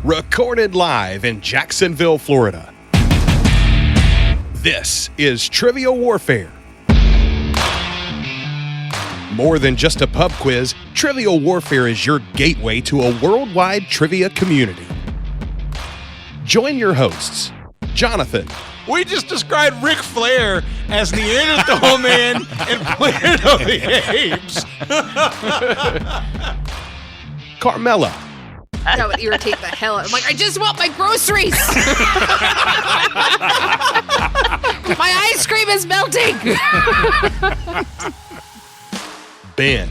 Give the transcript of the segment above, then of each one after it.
recorded live in Jacksonville, Florida. This is Trivial Warfare. More than just a pub quiz, Trivial Warfare is your gateway to a worldwide trivia community. Join your hosts, Jonathan. We just described Ric Flair as Neanderthal Man and Planet of the Apes. Carmela. That would irritate the hell out. I'm like, I just want my groceries. My ice cream is melting. Ben.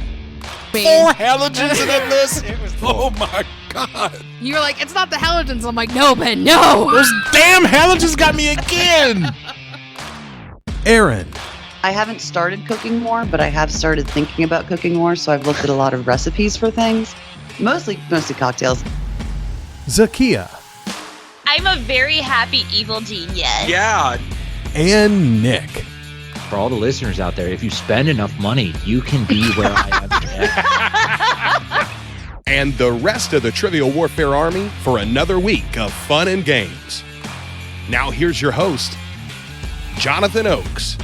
4 halogens in that list. Oh my God. You're like, it's not the halogens. I'm like, no, Ben, no. Those damn halogens got me again. Aaron. I haven't started cooking more, but I have started thinking about cooking more, so I've looked at a lot of recipes for things. Mostly cocktails. Zakia. I'm a very happy evil genius. Yeah. And Nick. For all the listeners out there, if you spend enough money, you can be where I am today. And the rest of the Trivial Warfare Army for another week of fun and games. Now here's your host, Jonathan Oakes.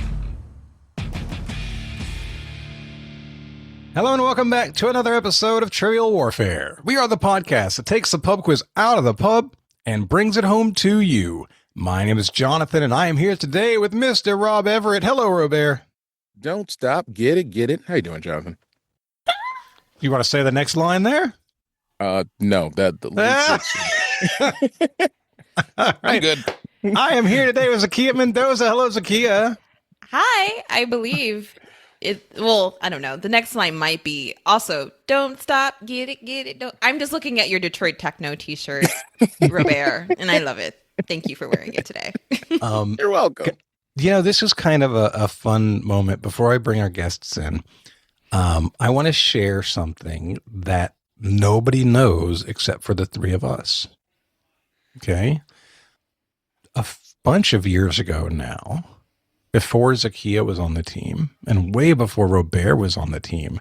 Hello and welcome back to another episode of Trivial Warfare. We are the podcast that takes the pub quiz out of the pub and brings it home to you. My name is Jonathan, and I am here today with Mr. Rob Everett. Hello, Robert. Don't stop. Get it. How you doing, Jonathan? You want to say the next line there? No. I'm good. I am here today with Zakia Mendoza. Hello, Zakia. Hi, I believe it. Well, I don't know. The next line might be also, don't stop, get it. Don't. I'm just looking at your Detroit Techno t-shirt, Robert, and I love it. Thank you for wearing it today. You're welcome. You know, this is kind of a fun moment. Before I bring our guests in, I want to share something that nobody knows except for the three of us. Okay? A bunch of years ago now, before Zakia was on the team, and way before Robert was on the team,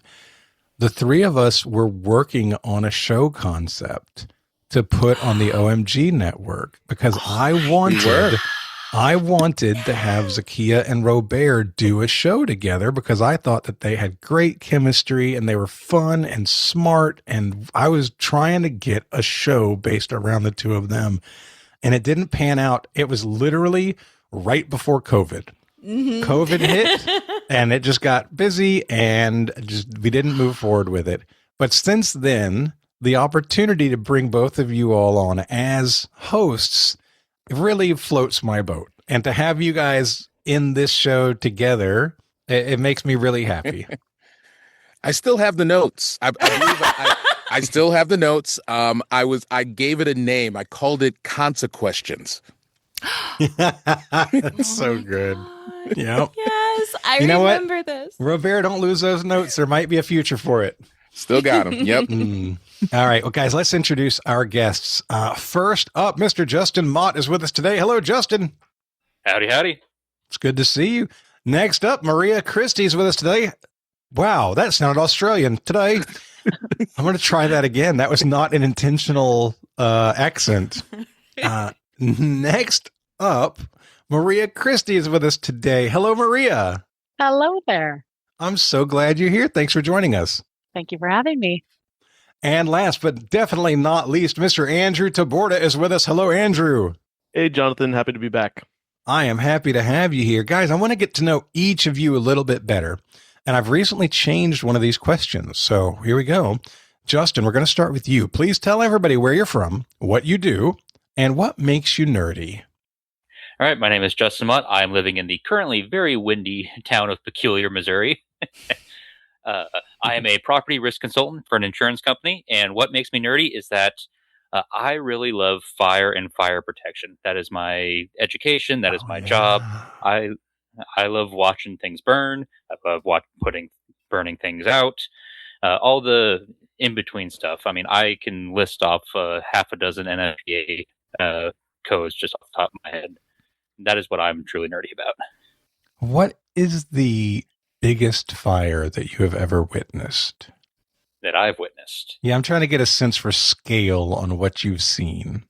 the three of us were working on a show concept to put on the OMG network because I wanted to have Zakia and Robert do a show together because I thought that they had great chemistry and they were fun and smart, and I was trying to get a show based around the two of them, and it didn't pan out. It was literally right before COVID. Mm-hmm. COVID hit and it just got busy and we didn't move forward with it. But since then, the opportunity to bring both of you all on as hosts really floats my boat. And to have you guys in this show together, it makes me really happy. I still have the notes. I believe I still have the notes. I gave it a name. I called it Consequestions. That's so good. Yep. Yes, I remember this. Robert, don't lose those notes. There might be a future for it. Still got them. Yep. All right. Well, guys, let's introduce our guests. First up, Mr. Justin Mott is with us today. Hello, Justin. Howdy. It's good to see you. Next up, Maria Christie is with us today. Wow, that sounded Australian today. I'm going to try that again. That was not an intentional accent. Next up, Maria Christie is with us today. Hello, Maria. Hello there. I'm so glad you're here. Thanks for joining us. Thank you for having me. And last but definitely not least, Mr. Andrew Taborda is with us. Hello, Andrew. Hey, Jonathan. Happy to be back. I am happy to have you here. Guys, I want to get to know each of you a little bit better. And I've recently changed one of these questions. So here we go. Justin, we're going to start with you. Please tell everybody where you're from, what you do, and what makes you nerdy. All right. My name is Justin Mott. I'm living in the currently very windy town of Peculiar, Missouri. I am a property risk consultant for an insurance company. And what makes me nerdy is that I really love fire and fire protection. That is my education. That is my job. I love watching things burn. I love burning things out. All the in-between stuff. I mean, I can list off half a dozen NFPA codes just off the top of my head. That is what I'm truly nerdy about. What is the biggest fire that you have ever witnessed? that I've witnessed. Yeah, I'm trying to get a sense for scale on what you've seen.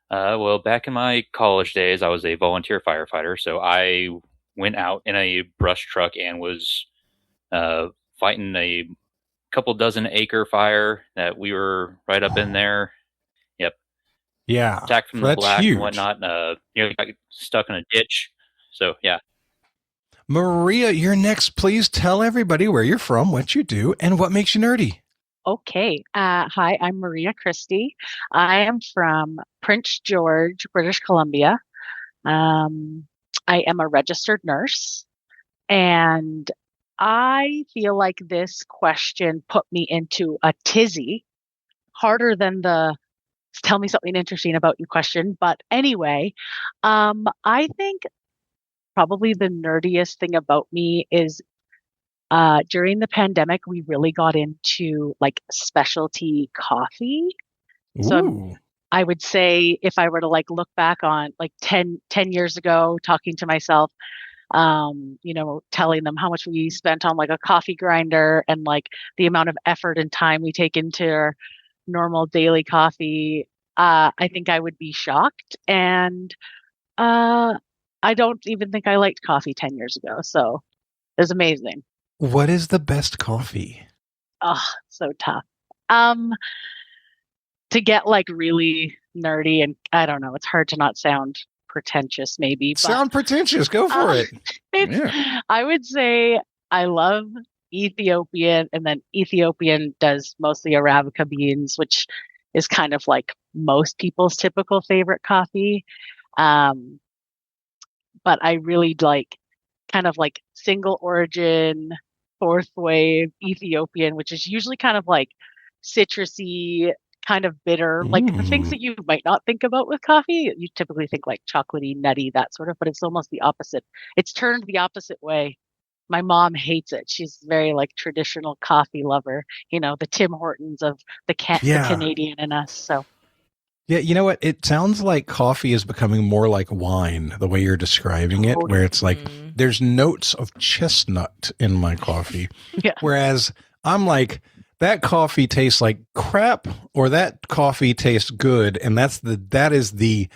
Well, back in my college days, I was a volunteer firefighter, so I went out in a brush truck and was fighting a couple dozen acre fire that we were right up in there. Yep. Yeah. Attacked from the That's black huge. and whatnot. Nearly got stuck in a ditch. So, yeah. Maria, you're next. Please tell everybody where you're from, what you do, and what makes you nerdy. Okay. Hi, I'm Maria Christie. I am from Prince George, British Columbia. I am a registered nurse, and I feel like this question put me into a tizzy, harder than the tell me something interesting about you question. But anyway, I think probably the nerdiest thing about me is during the pandemic, we really got into like specialty coffee. So I would say if I were to like look back on like 10 years ago, talking to myself, telling them how much we spent on like a coffee grinder and like the amount of effort and time we take into our normal daily coffee, I think I would be shocked. And I don't even think I liked coffee 10 years ago. So it was amazing. What is the best coffee? Oh, so tough. To get like really nerdy, and I don't know, it's hard to not sound pretentious maybe. Sound pretentious. Go for it. I would say I love Ethiopian, and then Ethiopian does mostly Arabica beans, which is kind of like most people's typical favorite coffee. But I really like kind of like single origin, fourth wave Ethiopian, which is usually kind of like citrusy, kind of bitter, like the things that you might not think about with coffee. You typically think like chocolatey, nutty, that sort of, but it's almost the opposite. It's turned the opposite way. My mom hates it. She's very like traditional coffee lover, the Tim Hortons of the Canadian in us. So yeah, you know what? It sounds like coffee is becoming more like wine, the way you're describing it, where it's like there's notes of chestnut in my coffee. Yeah. Whereas I'm like, that coffee tastes like crap, or that coffee tastes good, and that is the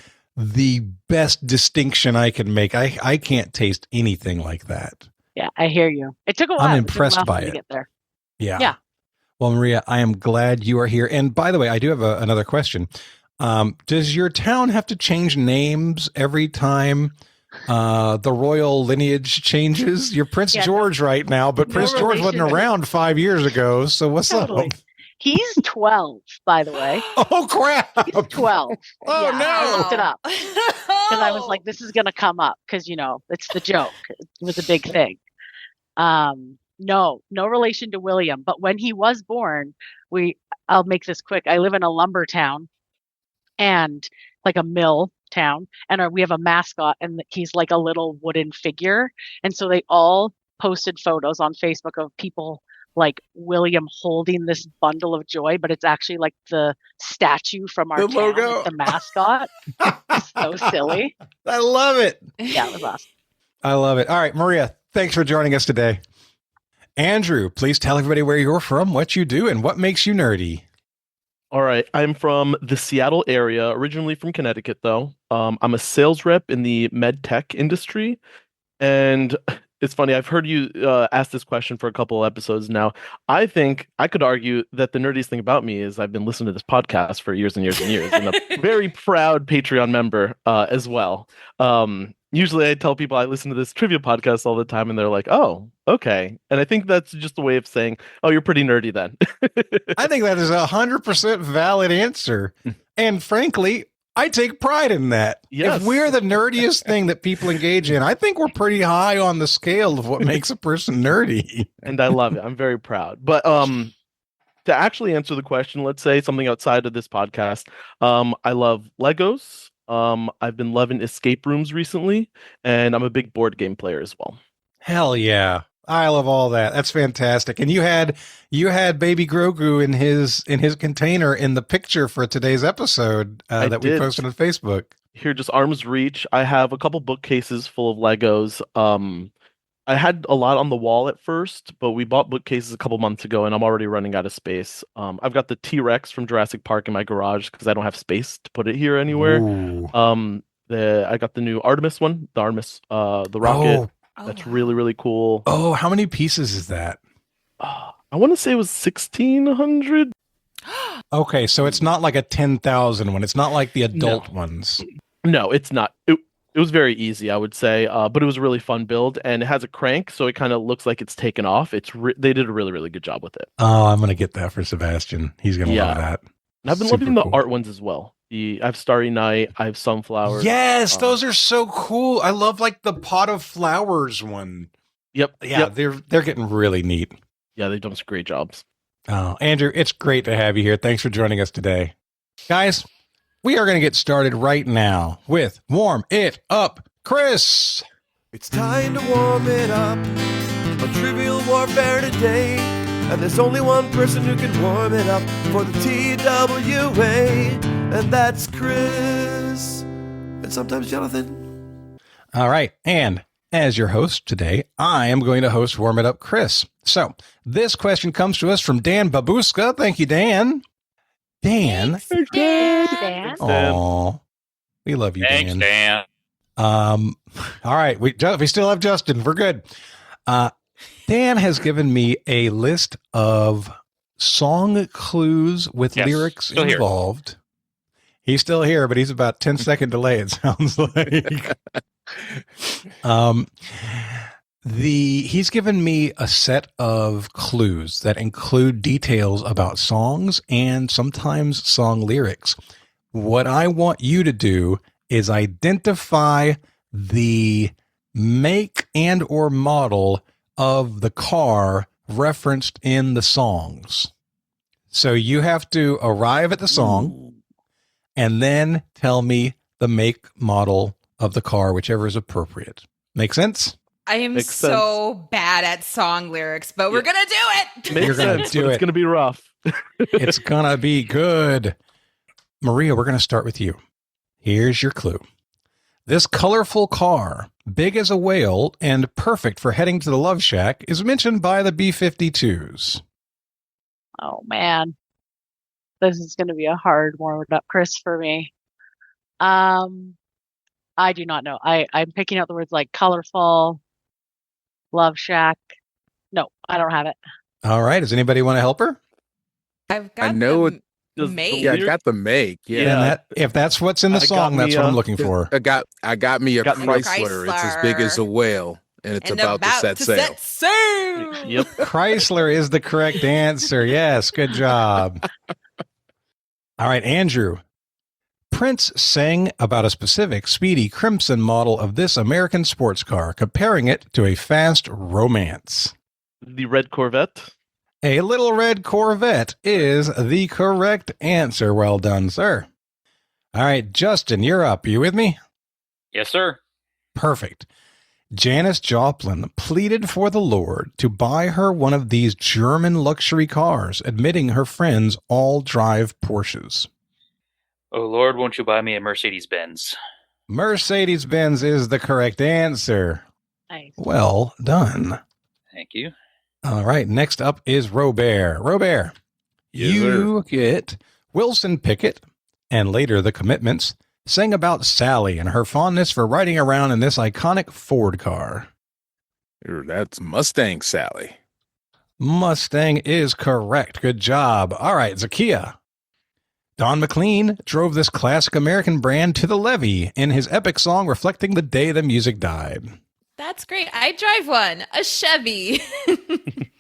best distinction I can make. I can't taste anything like that. Yeah, I hear you. It took a while. I'm impressed by to it. get there. Yeah. Well, Maria, I am glad you are here. And by the way, I do have another question. Does your town have to change names every time the royal lineage changes? You're Prince George right now, but Prince George wasn't around 5 years ago. So what's up? He's 12, by the way. Oh, crap. He's 12. Oh, no. I looked it up because I was like, this is going to come up because, it's the joke. It was a big thing. No relation to William. But when he was born, I'll make this quick. I live in a lumber town and like a mill town, and we have a mascot, and he's like a little wooden figure. And so they all posted photos on Facebook of people like William holding this bundle of joy, but it's actually like the statue from our town, logo, like the mascot. It's so silly. I love it. Yeah, it was awesome. I love it. All right, Maria, thanks for joining us today. Andrew, please tell everybody where you're from, what you do, and what makes you nerdy. All right. I'm from the Seattle area, originally from Connecticut, though. I'm a sales rep in the med tech industry. And it's funny, I've heard you ask this question for a couple of episodes now. I think I could argue that the nerdiest thing about me is I've been listening to this podcast for years and years and years, and a very proud Patreon member as well. Usually I tell people I listen to this trivia podcast all the time, and they're like, oh, okay. And I think that's just a way of saying, oh, you're pretty nerdy then. I think that is 100% valid answer. And frankly, I take pride in that. Yes. If we're the nerdiest thing that people engage in, I think we're pretty high on the scale of what makes a person nerdy. And I love it. I'm very proud. But to actually answer the question, let's say something outside of this podcast. I love Legos. I've been loving escape rooms recently, and I'm a big board game player as well. Hell yeah. I love all that. That's fantastic. And you had baby Grogu in his container in the picture for today's episode that we posted on Facebook. Here, just arm's reach. I have a couple bookcases full of Legos. I had a lot on the wall at first, but we bought bookcases a couple months ago, and I'm already running out of space. I've got the T-Rex from Jurassic Park in my garage because I don't have space to put it here anywhere. Ooh. I got the new Artemis one, the Artemis, the rocket. That's really, really cool. Oh, how many pieces is that? I want to say it was 1,600. Okay, so it's not like a 10,000 one. It's not like the adult ones. No, it's not. It was very easy, I would say, but it was a really fun build, and it has a crank, so it kind of looks like it's taken off. They did a really, really good job with it. Oh, I'm gonna get that for Sebastian. He's gonna love that. And I've been loving the art ones as well. I have Starry Night. I have Sunflowers. Yes, those are so cool. I love like the pot of flowers one. Yep. Yeah, they're getting really neat. Yeah, they've done some great jobs. Oh, Andrew, it's great to have you here. Thanks for joining us today. Guys, we are going to get started right now with Warm It Up, Chris. It's time to warm it up on Trivial Warfare today. And there's only one person who can warm it up for the TWA, and that's Chris. And sometimes Jonathan. All right, and as your host today, I am going to host Warm It Up, Chris. So this question comes to us from Dan Babuska. Thank you, Dan. Dan. Thanks, Dan. Aw, we love you, Thanks, Dan. All right, we still have Justin. We're good. Dan has given me a list of song clues with lyrics involved. Here. He's still here, but he's about 10-second delay, it sounds like. He's given me a set of clues that include details about songs and sometimes song lyrics. What I want you to do is identify the make and or model of the car referenced in the songs. So you have to arrive at the song and then tell me the make model of the car, whichever is appropriate. Make sense? I am so bad at song lyrics, but we're going to do it. You're going to do it. It's going to be rough. It's going to be good. Maria, we're going to start with you. Here's your clue. This colorful car, big as a whale and perfect for heading to the Love Shack, is mentioned by the B-52s. Oh, man. This is going to be a hard warmed up Chris for me. I do not know. I'm picking out the words like colorful, Love Shack. No, I don't have it. All right. Does anybody want to help her? I've got I know it. make. Yeah, I got the make. Yeah. And if that's what's in the song, that's what I'm looking for. I got me a Chrysler. It's as big as a whale, and it's about to set sail. Yep. Chrysler is the correct answer. Yes, good job. All right, Andrew. Prince sang about a specific speedy crimson model of this American sports car, comparing it to a fast romance. The red Corvette. A little red Corvette is the correct answer. Well done, sir. All right, Justin, you're up. You with me? Yes, sir. Perfect. Janis Joplin pleaded for the Lord to buy her one of these German luxury cars, admitting her friends all drive Porsches. Oh, Lord, won't you buy me a Mercedes-Benz? Mercedes-Benz is the correct answer. Nice. Well done. Thank you. All right, next up is Robert. Robert, you get Wilson Pickett, and later the Commitments, sang about Sally and her fondness for riding around in this iconic Ford car. That's Mustang Sally. Mustang is correct. Good job. All right, Zakiya. Don McLean drove this classic American brand to the levee in his epic song reflecting the day the music died. That's great. I drive one, a Chevy.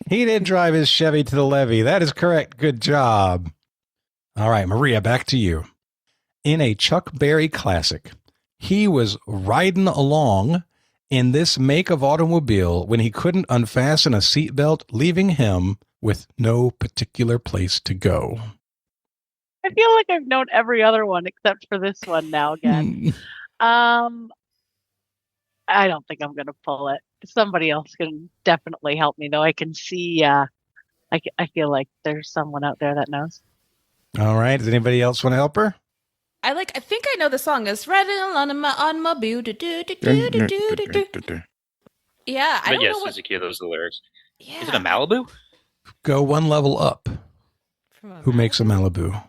He did drive his Chevy to the levee. That is correct. Good job. All right, Maria, back to you. In a Chuck Berry classic, he was riding along in this make of automobile when he couldn't unfasten a seatbelt, leaving him with no particular place to go. I feel like I've known every other one except for this one now again. I don't think I'm going to pull it. Somebody else can definitely help me, though. I can see, I feel like there's someone out there that knows. All right. Does anybody else want to help her? I think I know the song. It's riding on my automobile. Yeah, I But don't yes, know what. Suzuki, those are the lyrics. Yeah. Is it a Malibu? Go one level up. From a Who makes a Malibu?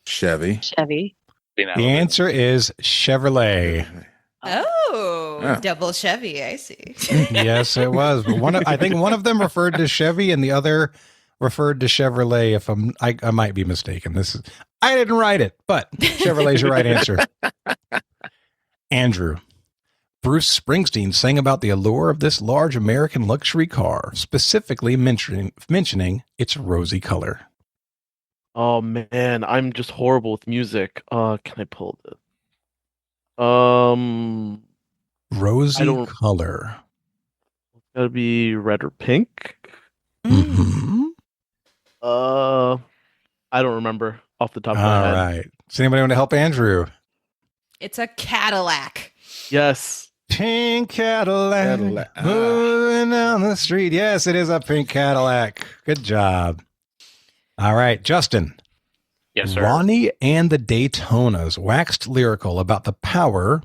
Chevy. Chevy. The answer is Chevrolet. Oh, double Chevy. I see. Yes, it was. But I think one of them referred to Chevy, and the other referred to Chevrolet. If I might be mistaken. I didn't write it, but Chevrolet's your right answer. Andrew. Bruce Springsteen sang about the allure of this large American luxury car, specifically mentioning its rosy color. Oh man, I'm just horrible with music. Can I pull this? Rosy color. It's gotta be red or pink. Mm-hmm. I don't remember off the top of my All head. right. Does anybody want to help Andrew? It's a Cadillac. Yes. Pink Cadillac, moving down the street. Yes, it is a pink Cadillac. Good job. All right, Justin. Yes, sir. Ronnie and the Daytonas waxed lyrical about the power,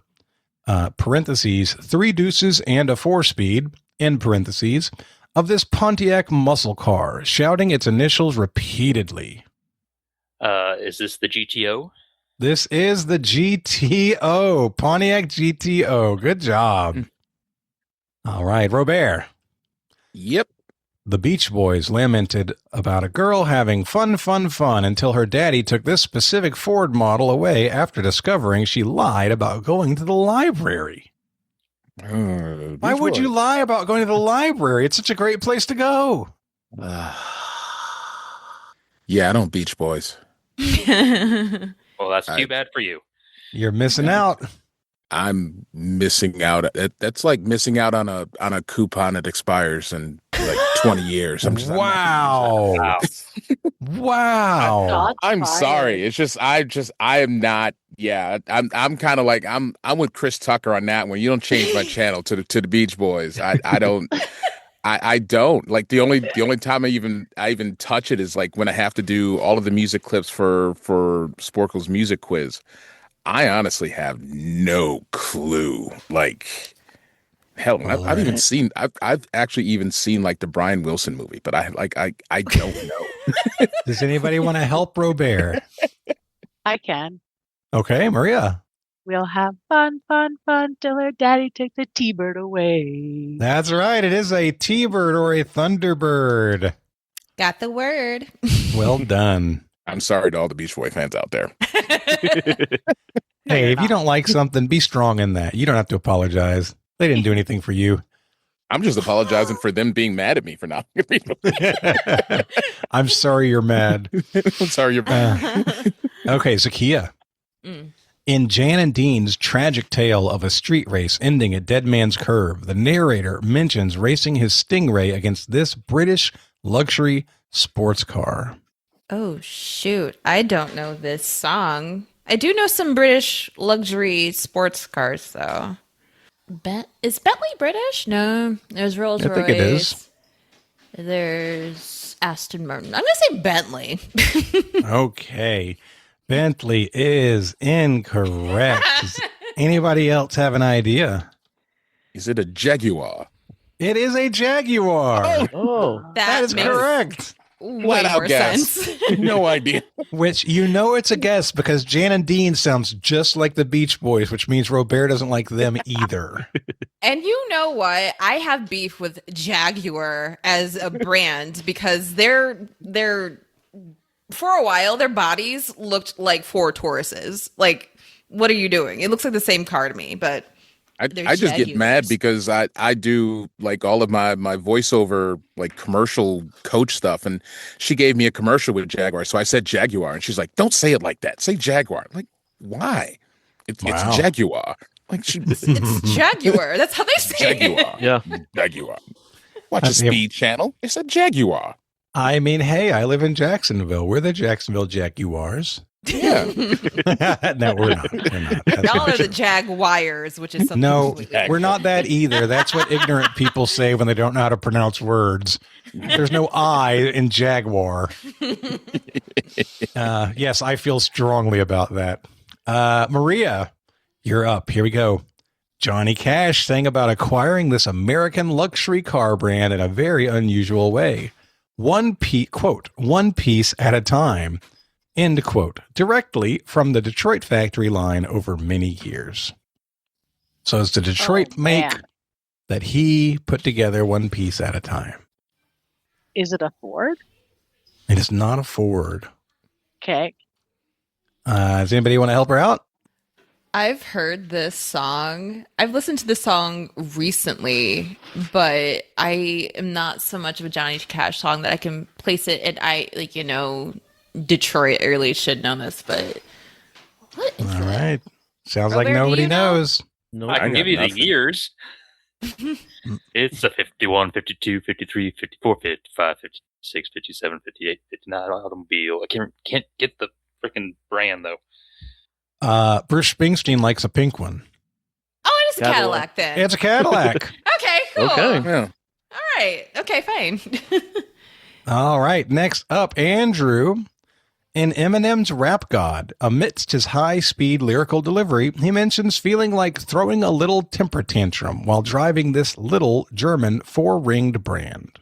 parentheses, 3 deuces and a 4-speed, end parentheses, of this Pontiac muscle car, shouting its initials repeatedly. Is this the GTO? This is the GTO, Pontiac GTO. Good job. All right, Robert. Yep. The Beach Boys lamented about a girl having fun until her daddy took this specific Ford model away after discovering she lied about going to the library. Why would you lie about going to the library? It's such a great place to go. Yeah, I don't Beach Boys. Well, that's too bad for you. You're missing out. I'm missing out. That's like missing out on a coupon that expires in like 20 years. I'm just wow. Wow. I'm sorry. It's just I am not. Yeah, I'm kind of like I'm with Chris Tucker on that one. You don't change my channel to the Beach Boys. I don't. I don't like the only time I even touch it is like when I have to do all of the music clips for Sporkle's music quiz. I honestly have no clue. Like, hell, I've actually even seen like the Brian Wilson movie, but I don't know. Does anybody want to help Robert? I can. Okay, Maria. We'll have fun till her daddy takes the T-bird away. That's right. It is a T-bird or a Thunderbird. Got the word. Well done. I'm sorry to all the Beach Boy fans out there. Hey, if you don't like something, be strong in that. You don't have to apologize. They didn't do anything for you. I'm just apologizing for them being mad at me for not. I'm sorry you're mad. I'm sorry you're mad. Okay, Zakia. In Jan and Dean's tragic tale of a street race ending at Dead Man's Curve, the narrator mentions racing his Stingray against this British luxury sports car. Oh, shoot. I don't know this song. I do know some British luxury sports cars, though. Is Bentley British? No. There's Rolls Royce. I think it is. There's Aston Martin. I'm going to say Bentley. Okay. Bentley is incorrect. Does anybody else have an idea? Is it a Jaguar? It is a Jaguar. Oh, that is correct. Way more sense. No idea. Which it's a guess because Jan and Dean sounds just like the Beach Boys, which means Robert doesn't like them either. And you know what? I have beef with Jaguar as a brand because they're for a while their bodies looked like 4 Tauruses. Like, what are you doing? It looks like the same car to me, but I just get mad because I do like all of my voiceover like commercial coach stuff, and she gave me a commercial with Jaguar, so I said Jaguar, and she's like, "Don't say it like that. Say Jaguar." I'm like, why? It's Jaguar. Like it's Jaguar. That's how they say Jaguar. it. Yeah, Jaguar. Watch a Speed Channel. It's a Jaguar. I mean, hey, I live in Jacksonville. We're the Jacksonville Jaguars. Yeah. No, we're not. Y'all are the Jaguars, which is something. No, we're not that either. That's what ignorant people say when they don't know how to pronounce words. There's no I in Jaguar. Yes, I feel strongly about that. Maria, you're up. Here we go. Johnny Cash sang about acquiring this American luxury car brand in a very unusual way. Quote, one piece at a time, end quote, directly from the Detroit factory line over many years. So it's the Detroit make that he put together one piece at a time. Is it a Ford? It is not a Ford. Okay. Does anybody want to help her out? I've heard this song. I've listened to this song recently, but I am not so much of a Johnny Cash song that I can place it. And Detroit really should know this, but what is All right. Sounds Robert, like nobody knows. No, I can give you nothing. the years. It's a 51, 52, 53, 54, 55, 56, 57, 58, 59 automobile. I can't get the freaking brand, though. Bruce Springsteen likes a pink one. Oh, it is a Cadillac then. It's a Cadillac. Okay, cool. Okay. Yeah. All right. Okay, fine. All right. Next up, Andrew. In Eminem's Rap God, amidst his high-speed lyrical delivery, he mentions feeling like throwing a little temper tantrum while driving this little German four-ringed brand.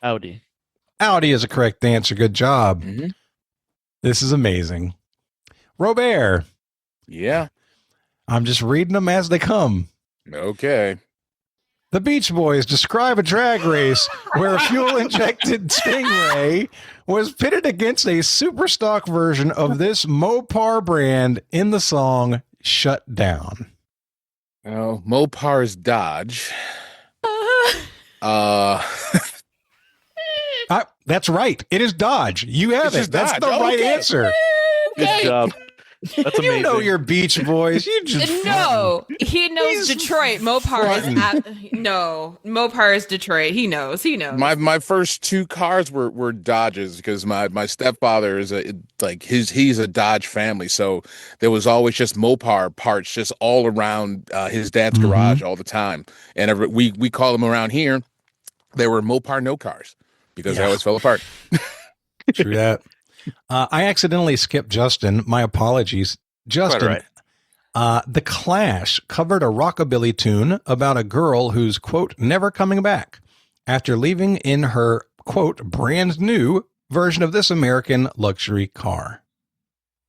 Audi. Audi is a correct answer. Good job. Mm-hmm. This is amazing. Robert. Yeah. I'm just reading them as they come. Okay. The Beach Boys describe a drag race where a fuel-injected Stingray was pitted against a super stock version of this Mopar brand in the song Shut Down. Well, Mopar's Dodge. That's right. It is Dodge. You have It's it. just That's Dodge. the right Okay. Good answer. job. That's amazing. You know your Beach Boys. You just No, he knows He's Detroit. Mopar is Detroit. He knows. My first two cars were Dodges because my stepfather is he's a Dodge family, so there was always just Mopar parts just all around his dad's garage all the time, and we call them around here. They were Mopar no cars because they always fell apart. True that. I accidentally skipped Justin. My apologies. Justin, The Clash covered a rockabilly tune about a girl who's, quote, never coming back after leaving in her, quote, brand new version of this American luxury car.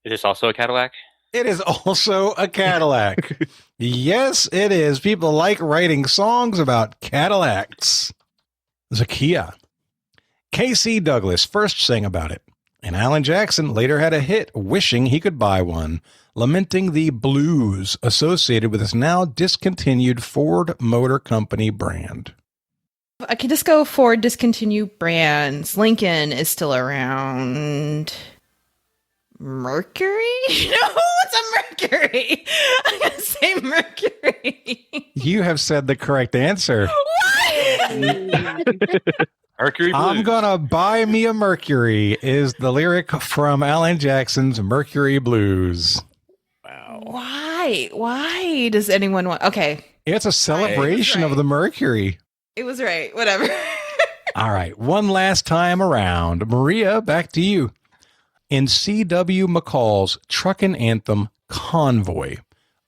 Is this also a Cadillac? It is also a Cadillac. Yes, it is. People like writing songs about Cadillacs. Zakia. K.C. Douglas first sang about it, and Alan Jackson later had a hit wishing he could buy one, lamenting the blues associated with his now discontinued Ford Motor Company brand. I could just go for discontinued brands. Lincoln is still around. Mercury? No, it's a Mercury. I'm going to say Mercury. You have said the correct answer. Mercury Blues. I'm gonna buy me a Mercury is the lyric from Alan Jackson's Mercury Blues. Wow. Why does anyone want? Okay. It's a celebration of the Mercury. It was right. Whatever. All right. One last time around. Maria, back to you. In C.W. McCall's truckin' anthem, Convoy,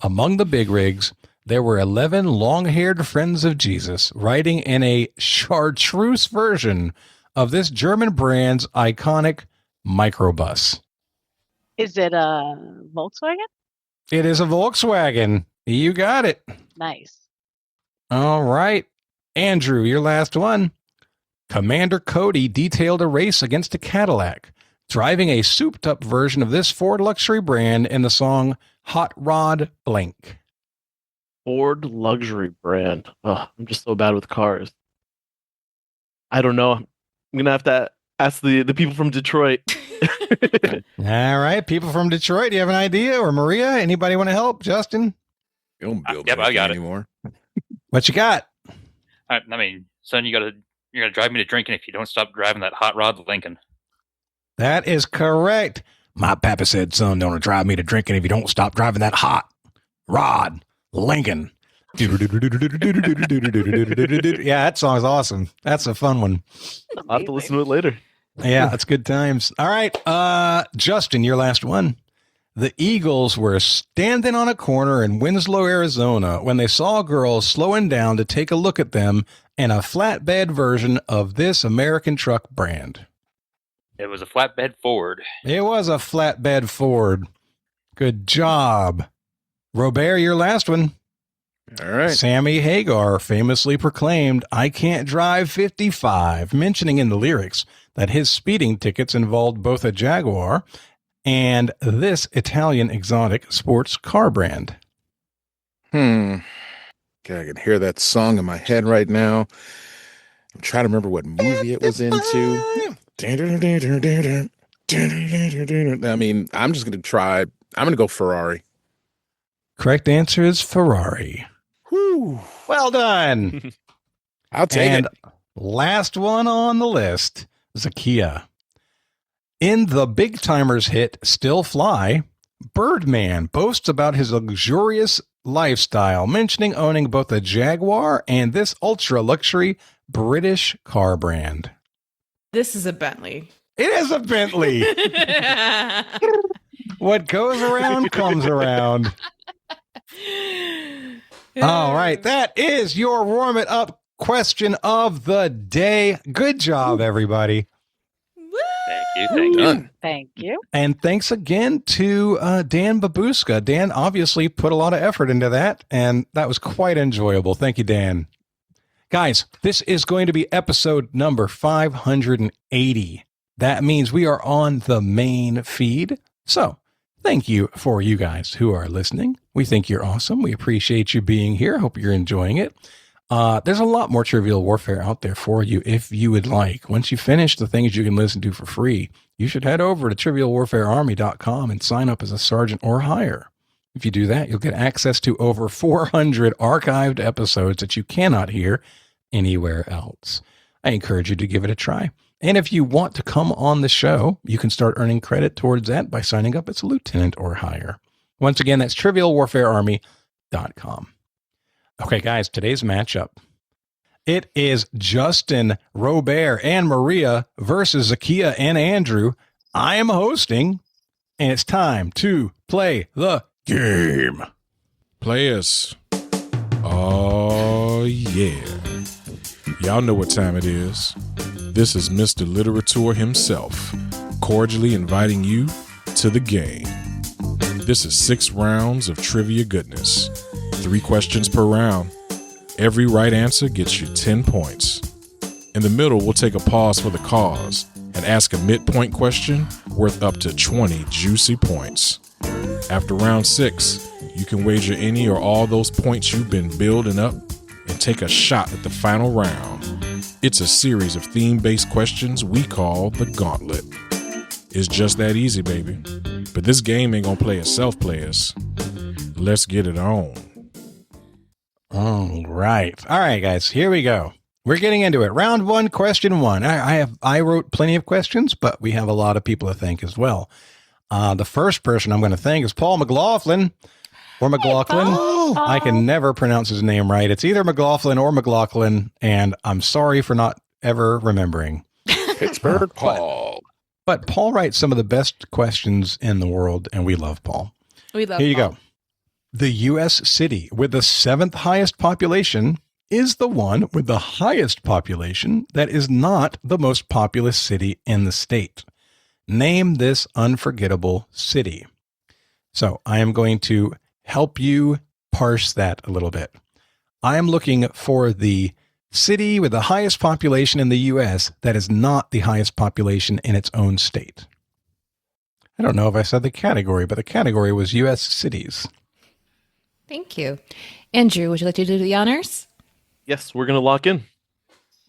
among the big rigs, there were 11 long-haired friends of Jesus riding in a chartreuse version of this German brand's iconic microbus. Is it a Volkswagen? It is a Volkswagen. You got it. Nice. All right. Andrew, your last one. Commander Cody detailed a race against a Cadillac, driving a souped-up version of this Ford luxury brand in the song Hot Rod Blank. Ford luxury brand. Oh, I'm just so bad with cars. I don't know. I'm gonna have to ask the people from Detroit. All right, people from Detroit, do you have an idea? Or Maria, anybody want to help? Justin? You don't build Yep, I got it. anymore. What you got? I mean, son, you're gonna drive me to drinking if you don't stop driving that hot rod Lincoln. That is correct. My papa said, son, don't drive me to drinking if you don't stop driving that hot rod Lincoln. Yeah, that song is awesome. That's a fun one. I'll have to listen to it later. Yeah, that's good times. All right, Justin, your last one. The Eagles were standing on a corner in Winslow, Arizona, when they saw a girl slowing down to take a look at them in a flatbed version of this American truck brand. It was a flatbed Ford. It was a flatbed Ford. Good job. Robert, your last one. All right. Sammy Hagar famously proclaimed, "I can't drive 55," mentioning in the lyrics that his speeding tickets involved both a Jaguar and this Italian exotic sports car brand. Okay, I can hear that song in my head right now. I'm trying to remember what movie it was into. I mean, I'm just going to try. I'm going to go Ferrari. Correct answer is Ferrari. Whew. Well done. I'll take and it. Last one on the list, Zakia. In the Big Timers hit Still Fly, Birdman boasts about his luxurious lifestyle, mentioning owning both a Jaguar and this ultra-luxury British car brand. This is a Bentley. It is a Bentley. What goes around comes around. All right, that is your warm it up question of the day. Good job, everybody. Thank you. Thank you. And thanks again to Dan Babuska. Dan obviously put a lot of effort into that, and that was quite enjoyable. Thank you, Dan. Guys, this is going to be episode number 580. That means we are on the main feed. So thank you for you guys who are listening. We think you're awesome. We appreciate you being here. Hope you're enjoying it. There's a lot more Trivial Warfare out there for you if you would like. Once you finish the things you can listen to for free, you should head over to trivialwarfarearmy.com and sign up as a sergeant or higher. If you do that, you'll get access to over 400 archived episodes that you cannot hear anywhere else. I encourage you to give it a try. And if you want to come on the show, you can start earning credit towards that by signing up as a lieutenant or higher. Once again, that's trivialwarfarearmy.com. Okay, guys, today's matchup. It is Justin, Robert, and Maria versus Zakia and Andrew. I am hosting, and it's time to play the game. Players. Oh, yeah. Y'all know what time it is. This is Mr. Literature himself, cordially inviting you to the game. This is 6 rounds of trivia goodness. 3 questions per round. Every right answer gets you 10 points. In the middle, we'll take a pause for the cause and ask a midpoint question worth up to 20 juicy points. After round 6, you can wager any or all those points you've been building up and take a shot at the final round. It's a series of theme-based questions we call the Gauntlet. It's just that easy, baby. But this game ain't gonna play itself, players. Let's get it on. All right, guys, here we go. We're getting into it. Round 1, question 1. I wrote plenty of questions, but we have a lot of people to thank as well. The first person I'm going to thank is Paul McLaughlin. Or McLaughlin. I can never pronounce his name right. It's either McLaughlin or McLaughlin, and I'm sorry for not ever remembering. Pittsburgh Paul. But Paul writes some of the best questions in the world, and we love Paul. We love Here you Paul. go. The U.S. city with the 7th highest population is the one with the highest population that is not the most populous city in the state. Name this unforgettable city. So I am going to help you parse that a little bit. I am looking for the city with the highest population in the U.S. that is not the highest population in its own state. I don't know if I said the category, but the category was U.S. cities. Thank you. Andrew, would you like to do the honors? Yes, we're going to lock in.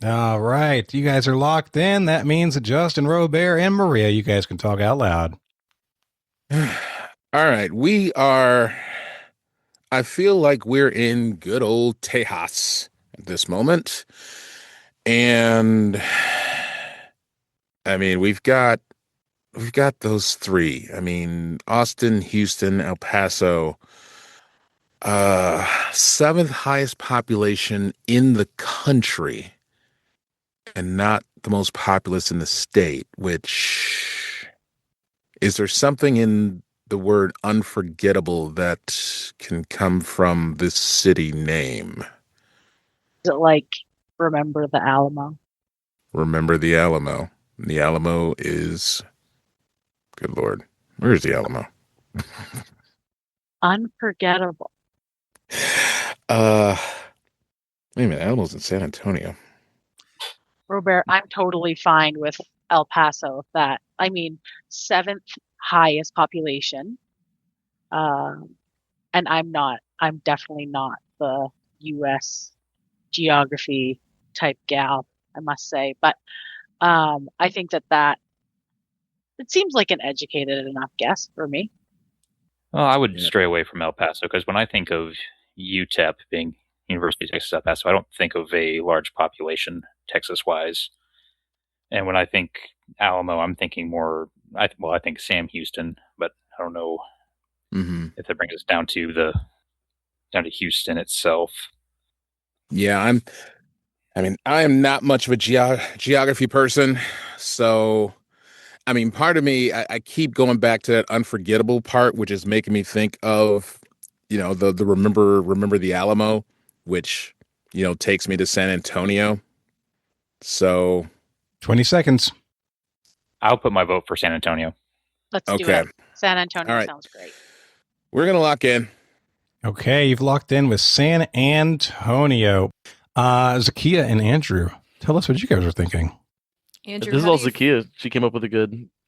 All right. You guys are locked in. That means that Justin, Robert, and Maria, you guys can talk out loud. All right. We are, I feel like we're in good old Tejas at this moment. And I mean, we've got those 3. I mean, Austin, Houston, El Paso. 7th highest population in the country and not the most populous in the state, which is there something in the word unforgettable that can come from this city name? Is it like Remember the Alamo? Remember the Alamo. The Alamo is, good Lord, where's the Alamo? Unforgettable. Wait a minute, Alamo's in San Antonio. Robert, I'm totally fine with El Paso. That, I mean, 7th highest population. And I'm definitely not the US geography type gal, I must say. But I think that it seems like an educated enough guess for me. Well, I would stray away from El Paso because when I think of UTEP being University of Texas El Paso, I don't think of a large population Texas-wise. And when I think Alamo, I'm thinking more. I think Sam Houston, but I don't know if that brings us down to Houston itself. Yeah, I am not much of a geography person, so I mean, part of me, I keep going back to that unforgettable part, which is making me think of, the remember the Alamo, which takes me to San Antonio. So, 20 seconds. I'll put my vote for San Antonio. Let's do it. San Antonio All right. sounds great. We're gonna lock in. Okay, you've locked in with San Antonio. Zakia and Andrew, tell us what you guys are thinking. Andrew, This is how all do you Zakia. She came up with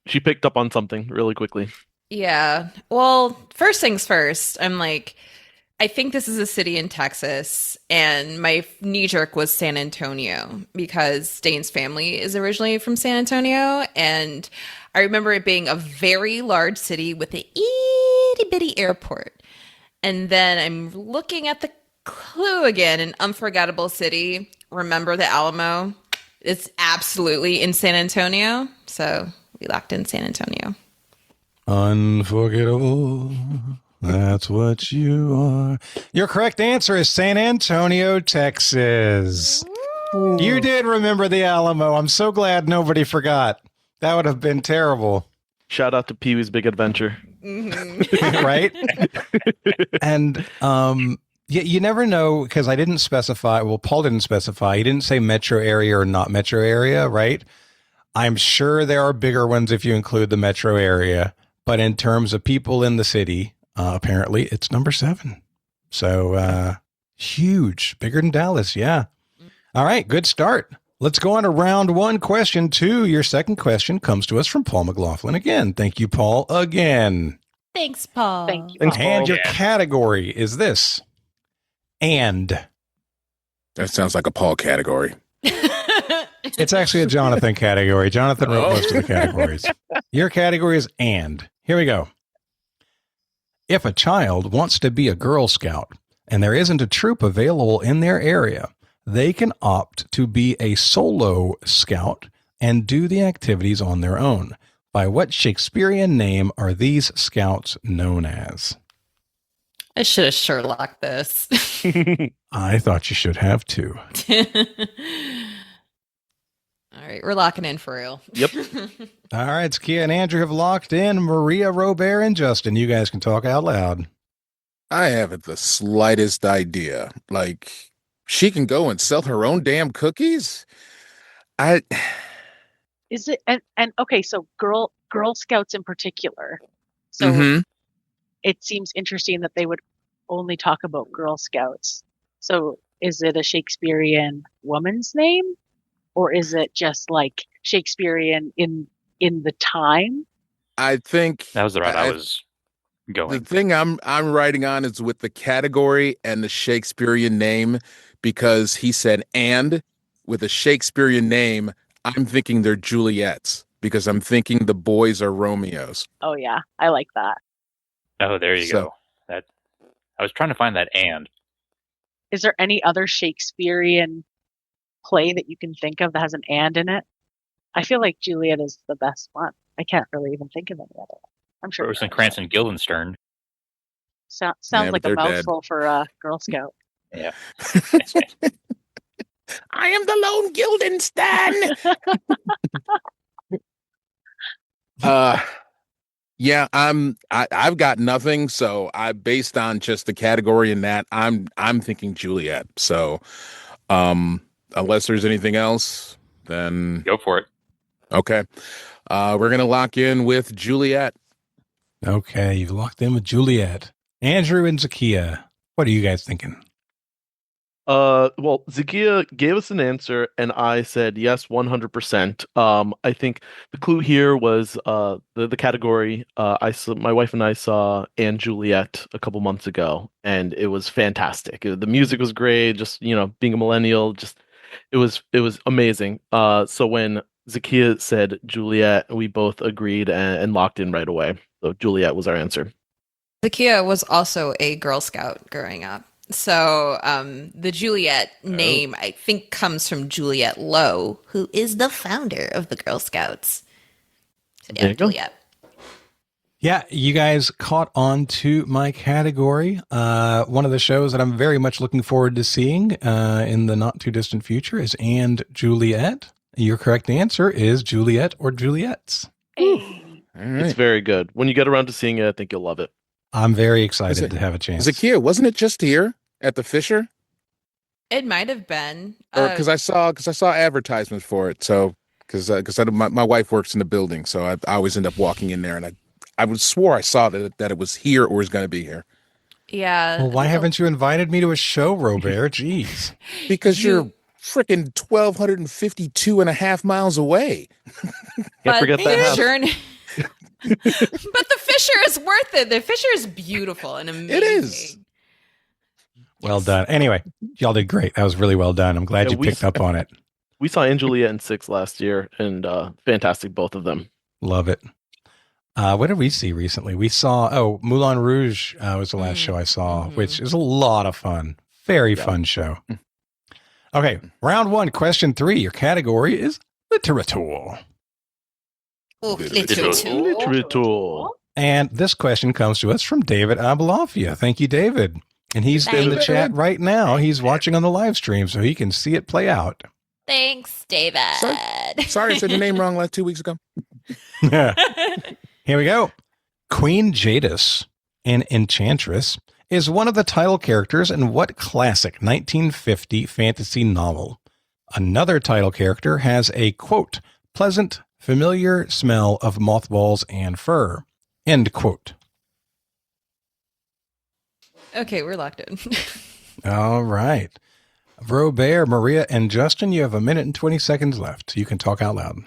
she picked up on something really quickly. Yeah. Well, first things first, I'm like, I think this is a city in Texas, and my knee jerk was San Antonio because Dane's family is originally from San Antonio, and I remember it being a very large city with an itty bitty airport. And then I'm looking at the clue again, an unforgettable city. Remember the Alamo? It's absolutely in San Antonio, so we locked in San Antonio. Unforgettable. That's what you are. Your correct answer is San Antonio, Texas. You did remember the Alamo. I'm so glad nobody forgot. That would have been terrible. Shout out to Pee-wee's Big Adventure. Right? And you never know, because I didn't specify. Well, Paul didn't specify. He didn't say metro area or not metro area, right? I'm sure there are bigger ones if you include the metro area. But in terms of people in the city, apparently it's number 7. So huge, bigger than Dallas. Yeah. All right. Good start. Let's go on to round 1, question 2. Your second question comes to us from Paul McLaughlin again. Thank you, Paul, again. Thanks, Paul. Thank you. Thanks, And Paul. your category is this. And. That sounds like a Paul category. It's actually a Jonathan category. Jonathan wrote most of the categories. Your category is and. Here we go. If a child wants to be a Girl Scout and there isn't a troop available in their area, they can opt to be a solo scout and do the activities on their own. By what Shakespearean name are these scouts known as? I should have Sherlocked this. I thought you should have too. All right, we're locking in for real. Yep. All right, Zakia and Andrew have locked in. Maria, Robert, and Justin, you guys can talk out loud. I haven't the slightest idea. Like, she can go and sell her own damn cookies? Is it and okay, so Girl Scouts in particular. So Mhm. it seems interesting that they would only talk about Girl Scouts. So is it a Shakespearean woman's name? Or is it just like Shakespearean in the time? I think That was the route I was going. the thing I'm writing on is with the category and the Shakespearean name, because he said and with a Shakespearean name, I'm thinking they're Juliets because I'm thinking the boys are Romeos. Oh yeah, I like that. Oh, there you So- go. That I was trying to find that and. Is there any other Shakespearean play that you can think of that has an and in it? I feel like Juliet is the best one. I can't really even think of any other one. I'm sure. Rosencrantz and Guildenstern. Sounds Yeah, like but a they're dead. mouthful for a Girl Scout. Yeah. I am the lone Guildenstern. Yeah, I've got nothing. So I based on just the category in that, I'm thinking Juliet. So unless there's anything else, then Go for it. okay. We're gonna lock in with Juliet. Okay, you've locked in with Juliet. Andrew and Zakia, what are you guys thinking? Well, Zakia gave us an answer, and I said yes, 100%. I think the clue here was the category. My wife and I saw Anne Juliet a couple months ago, and it was fantastic. The music was great. Just being a millennial, it was amazing. So when Zakia said Juliet, we both agreed and locked in right away. So Juliet was our answer. Zakia was also a Girl Scout growing up. So the Juliet name, I think, comes from Juliet Lowe, who is the founder of the Girl Scouts. So yeah, Juliet. Yeah, you guys caught on to my category. One of the shows that I'm very much looking forward to seeing in the not too distant future is And Juliet. Your correct answer is Juliet or Juliet's. Hey. It's very good. When you get around to seeing it, I think you'll love it. I'm very excited to have a chance. Zakia, wasn't it just here at the Fisher? It might have been. Or because I saw advertisements for it. So because my wife works in the building, so I always end up walking in there, and I swore I saw that it was here or was going to be here. Yeah. Well, why haven't you invited me to a show, Robert? Jeez. Because you're freaking 1,252 and a half miles away. Can't forget that. But the Fisher is worth it. The Fisher is beautiful and amazing. It is. Well done. Anyway, y'all did great. That was really well done. I'm glad you picked up on it. We saw Anne Juliet and Six last year, and fantastic, both of them. Love it. What did we see recently? We saw, Moulin Rouge was the last show I saw, which is a lot of fun. Very fun show. Okay, round one, question 3. Your category is literature. Literature. And this question comes to us from David Abalafia. Thank you, David. And he's in the chat right now. He's watching on the live stream, so he can see it play out. Thanks, David. Sorry, I said your name wrong like 2 weeks ago. Here we go. Queen Jadis, an enchantress, is one of the title characters in what classic 1950 fantasy novel? Another title character has a, quote, pleasant, familiar smell of mothballs and fur, end quote. Okay, we're locked in. All right. Robert, Maria, and Justin, you have 1 minute and 20 seconds left. You can talk out loud.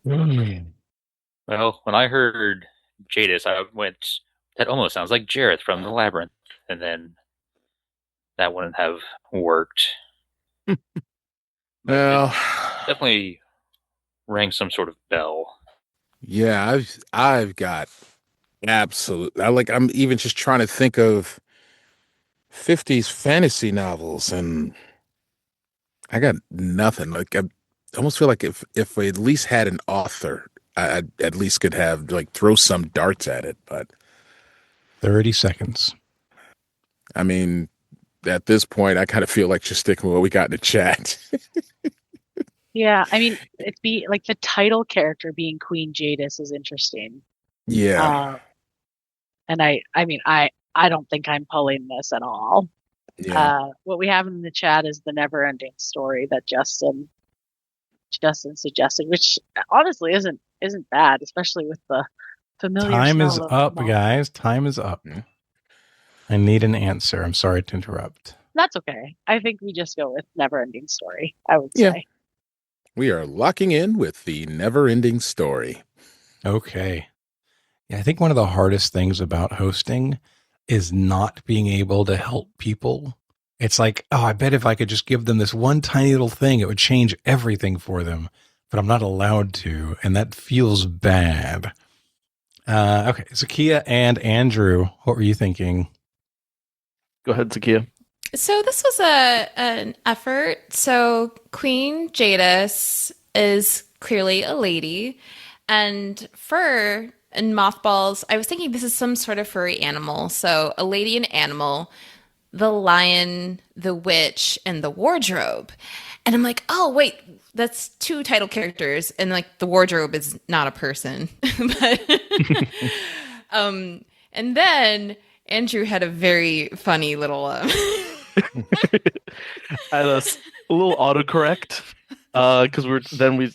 Well, when I heard Jadis, I went, that almost sounds like Jareth from The Labyrinth. And then that wouldn't have worked. Well, definitely rang some sort of bell. Yeah, I've got absolute. I'm even just trying to think of 50s fantasy novels, and I got nothing. Like, I almost feel like if I at least had an author, I at least could have throw some darts at it. But 30 seconds. I mean, at this point, I kind of feel like just sticking with what we got in the chat. Yeah, I mean, it'd be like the title character being Queen Jadis is interesting. Yeah. And I mean, I don't think I'm pulling this at all. Yeah. What we have in the chat is the never-ending story that Justin suggested, which honestly isn't bad, especially with the familiar. Time is smell of up, moth. guys. Time is up. I need an answer. I'm sorry to interrupt. That's okay. I think we just go with never-ending story. I would Yeah. say. We are locking in with the never-ending story. Okay. Yeah, I think one of the hardest things about hosting is not being able to help people. It's like, I bet if I could just give them this one tiny little thing, it would change everything for them. But I'm not allowed to, and that feels bad. Okay, Zakia and Andrew, what were you thinking? Go ahead, Zakia. So this was an effort. So Queen Jadis is clearly a lady, and fur and mothballs. I was thinking this is some sort of furry animal. So a lady and animal, the lion, the witch, and the wardrobe. And I'm like, oh wait, that's two title characters, and like the wardrobe is not a person. But and then Andrew had a very funny little I had a little autocorrect because we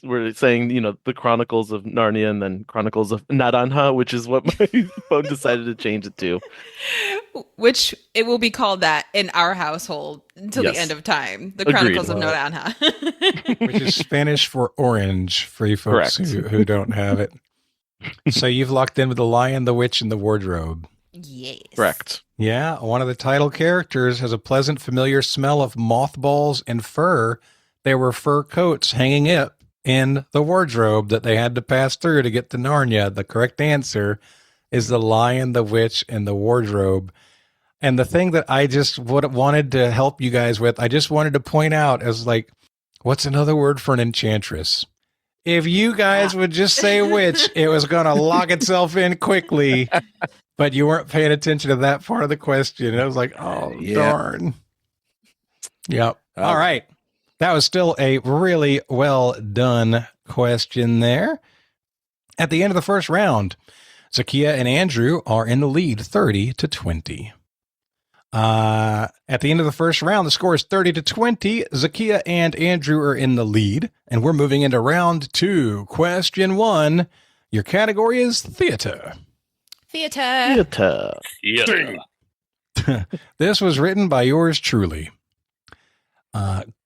were saying the Chronicles of Narnia and then Chronicles of Naranja, which is what my phone decided to change it to. which it will be called that in our household until the end of time. The Chronicles of Naranja. Which is Spanish for orange for you folks who don't have it. So you've locked in with the Lion, the Witch, and the Wardrobe. Yes. Correct. Yeah, one of the title characters has a pleasant, familiar smell of mothballs and fur. There were fur coats hanging up in the wardrobe that they had to pass through to get to Narnia. The correct answer is the Lion, the Witch, and the Wardrobe. And the thing that I just wanted to help you guys with, I just wanted to point out as like, what's another word for an enchantress? If you guys would just say witch, it was going to lock itself in quickly. But you weren't paying attention to that part of the question. And I was like, oh, darn. Yep. All right. That was still a really well done question there. At the end of the first round, Zakiya and Andrew are in the lead 30-20. At the end of the first round, the score is 30-20. Zakiya and Andrew are in the lead, and we're moving into round 2. Question 1. Your category is theater. Theater. This was written by yours truly.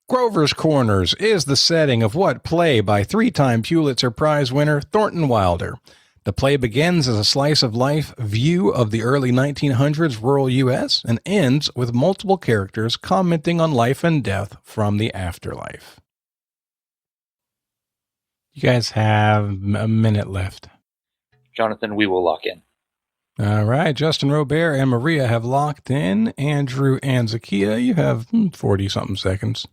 Grover's Corners is the setting of what play by 3-time Pulitzer Prize winner Thornton Wilder? The play begins as a slice-of-life view of the early 1900s rural U.S. and ends with multiple characters commenting on life and death from the afterlife. You guys have a minute left. Jonathan, we will lock in. All right. Justin, Robert, and Maria have locked in. Andrew and Zakiya, you have 40-something seconds.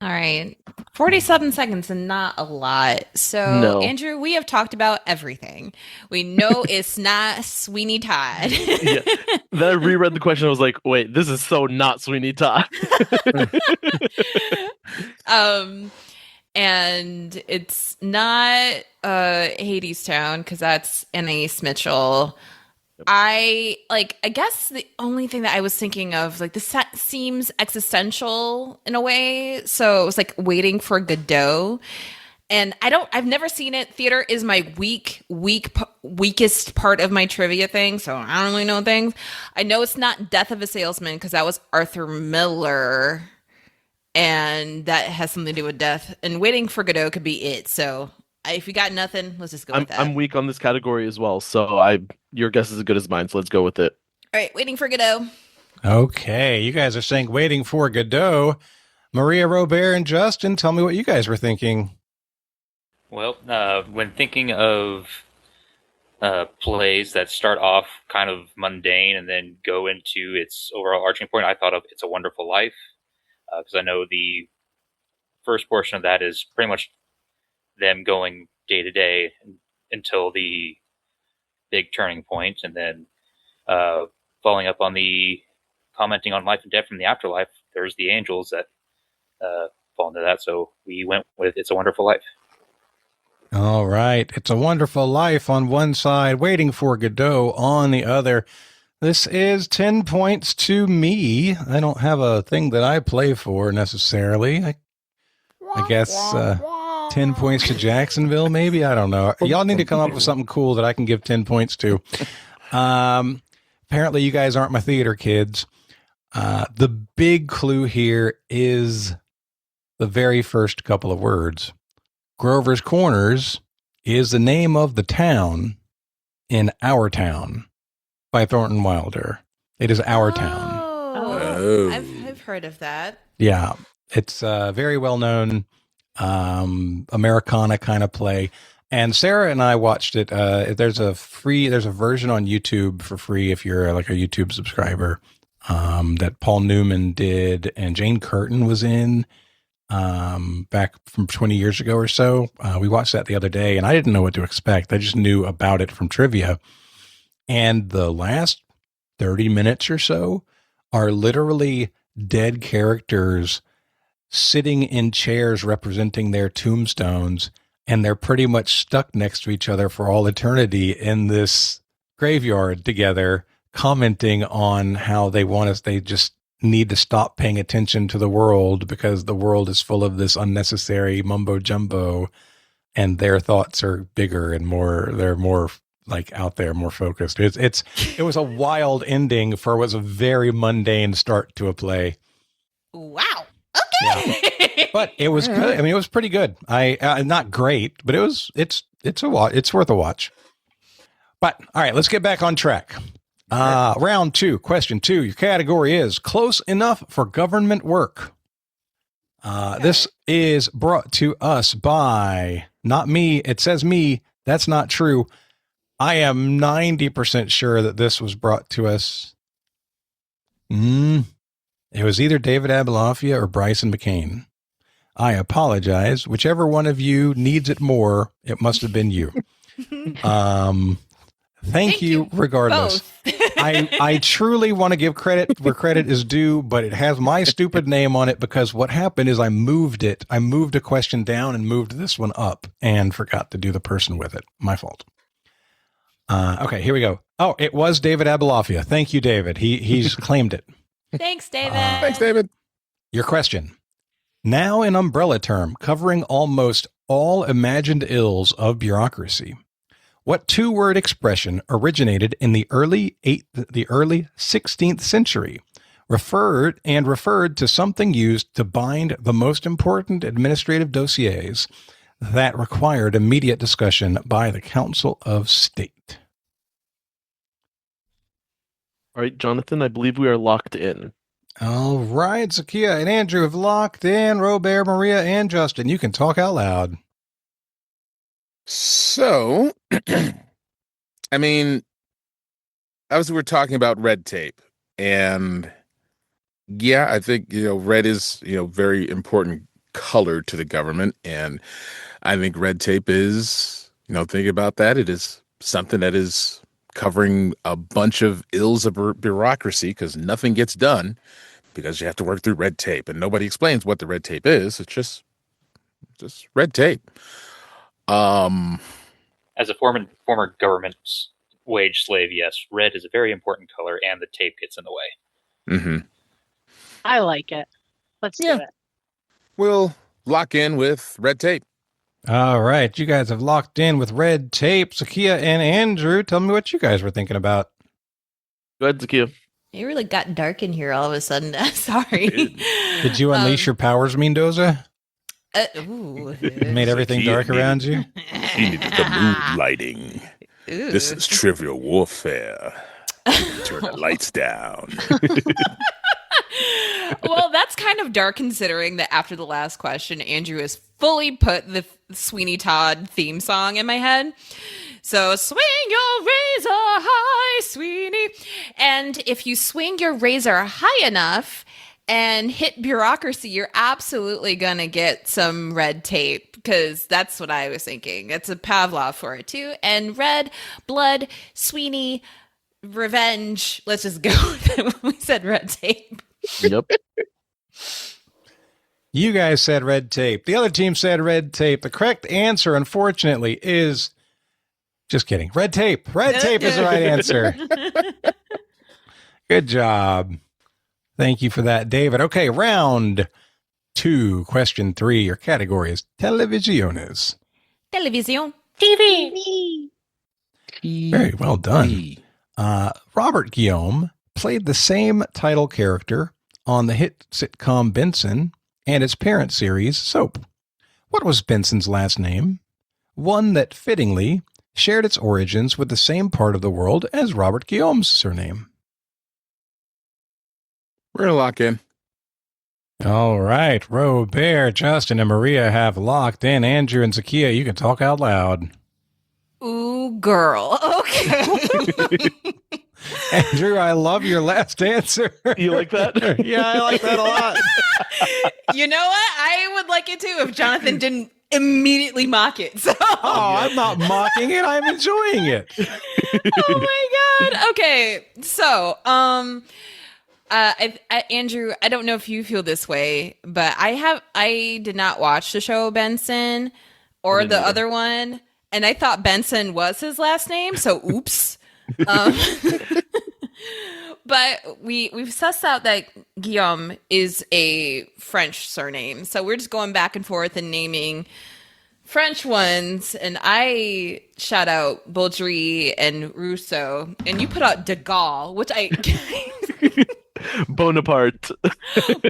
All right. 47 seconds and not a lot. So, No. Andrew, we have talked about everything. We know it's not Sweeney Todd. Yeah. Then I reread the question. I was like, wait, this is so not Sweeney Todd. And it's not Hadestown because that's Anais Mitchell. I guess the only thing that I was thinking of, like, this seems existential in a way. So it was like Waiting for Godot. And I've never seen it. Theater is my weakest part of my trivia thing. So I don't really know things. I know it's not Death of a Salesman because that was Arthur Miller. And that has something to do with death. And Waiting for Godot could be it. So if you got nothing, let's just go with that. I'm weak on this category as well. So your guess is as good as mine. So let's go with it. All right. Waiting for Godot. Okay. You guys are saying Waiting for Godot. Maria, Robert, and Justin, tell me what you guys were thinking. Well, when thinking of plays that start off kind of mundane and then go into its overall arching point, I thought of It's a Wonderful Life, because I know the first portion of that is pretty much them going day to day until the big turning point, and then following up on the commenting on life and death from the afterlife, there's the angels that fall into that. So we went with It's a Wonderful Life. All right. It's a Wonderful Life on one side, Waiting for Godot on the other. This is 10 points to me. I don't have a thing that I play for necessarily. I guess 10 points to Jacksonville, maybe? I don't know. Y'all need to come up with something cool that I can give 10 points to. Apparently, you guys aren't my theater kids. The big clue here is the very first couple of words. Grover's Corners is the name of the town in Our Town by Thornton Wilder. It is Our Town. Oh. I've heard of that. Yeah. It's a very well-known Americana kind of play. And Sarah and I watched it. There's a version on YouTube for free if you're like a YouTube subscriber that Paul Newman did and Jane Curtin was in back from 20 years ago or so. We watched that the other day and I didn't know what to expect. I just knew about it from trivia. And the last 30 minutes or so are literally dead characters sitting in chairs representing their tombstones, and they're pretty much stuck next to each other for all eternity in this graveyard together, commenting on how they just need to stop paying attention to the world because the world is full of this unnecessary mumbo jumbo, and their thoughts are bigger and they're more like out there, more focused. It was a wild ending for what was a very mundane start to a play. Wow. Okay. Yeah. But it was good. I mean, it was pretty good. Not great, but it's worth a watch. But all right, let's get back on track. Round 2, question 2. Your category is close enough for government work. This is brought to us by, not me. It says me. That's not true. I am 90% sure that this was brought to us. It was either David Abelafia or Bryson McCain. I apologize. Whichever one of you needs it more, it must have been you. Thank you regardless. I truly want to give credit where credit is due, but it has my stupid name on it because what happened is I moved it. I moved a question down and moved this one up and forgot to do the person with it. My fault. Okay, here we go. Oh, it was David Abelafia. Thank you, David. He's claimed it. Thanks, David. Thanks, David. Your question. Now an umbrella term covering almost all imagined ills of bureaucracy. What two-word expression originated in the early 16th century, referred to something used to bind the most important administrative dossiers that required immediate discussion by the Council of State? All right, Jonathan, I believe we are locked in. All right, Zakia and Andrew have locked in. Robert, Maria, and Justin, you can talk out loud. So, I mean, obviously we're talking about red tape, and yeah, I think, red is, very important color to the government. And I think red tape is, think about that. It is something that is covering a bunch of ills of bureaucracy because nothing gets done because you have to work through red tape, and nobody explains what the red tape is. It's just red tape. As a former government wage slave, yes, red is a very important color, and the tape gets in the way. Mm-hmm. I like it. Let's do it. We'll lock in with red tape. All right, you guys have locked in with red tape. Zakia and Andrew, tell me what you guys were thinking about. Go ahead, Zakia. It really got dark in here all of a sudden. Sorry. Did you unleash your powers, Mendoza? Ooh. Made everything dark around you? He needed the mood lighting. Ooh. This is trivial warfare. Turn the lights down. Well, that's kind of dark considering that after the last question, Andrew has fully put the Sweeney Todd theme song in my head. So swing your razor high, Sweeney. And if you swing your razor high enough and hit bureaucracy, you're absolutely going to get some red tape, because that's what I was thinking. It's a Pavlov for it too. And red, blood, Sweeney, revenge. Let's just go with it when we said red tape. Yep. You guys said red tape. The other team said red tape. The correct answer, unfortunately, is... Just kidding. Red tape. Red tape is the right answer. Good job. Thank you for that, David. Okay, round 2, question 3. Your category is televisiones. Television. TV. Very well done. Robert Guillaume played the same title character on the hit sitcom Benson and its parent series, Soap. What was Benson's last name? One that fittingly shared its origins with the same part of the world as Robert Guillaume's surname. We're going to lock in. All right. Robert, Justin, and Maria have locked in. Andrew and Zakia, you can talk out loud. Ooh, girl. Okay. Andrew, I love your last answer. You like that? Yeah, I like that a lot. You know what? I would like it too if Jonathan didn't immediately mock it. So. Oh, I'm not mocking it. I'm enjoying it. Oh my God. Okay. So, Andrew, I don't know if you feel this way, but I did not watch the show Benson or the other one, and I thought Benson was his last name, so oops. But we've sussed out that Guillaume is a French surname, so we're just going back and forth and naming French ones, and I shout out Baudry and Rousseau, and you put out de Gaulle, which I Bonaparte.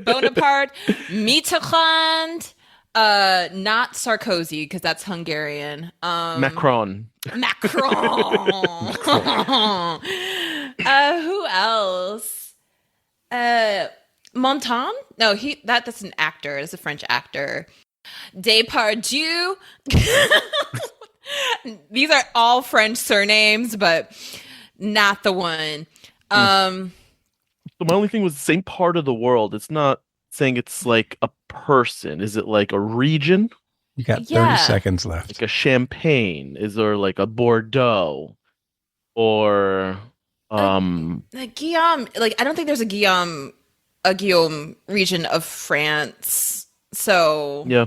Bonaparte, Mitterrand, not Sarkozy because that's Hungarian. Macron. Who else? Montan? No, that's an actor. It's a French actor. Depardieu. These are all French surnames, but not the one. So my only thing was the same part of the world. It's not saying it's like a person. Is it like a region? You got 30 seconds left. Like a Champagne? Is there like a Bordeaux? Or Guillaume, like I don't think there's a Guillaume region of France. So yeah.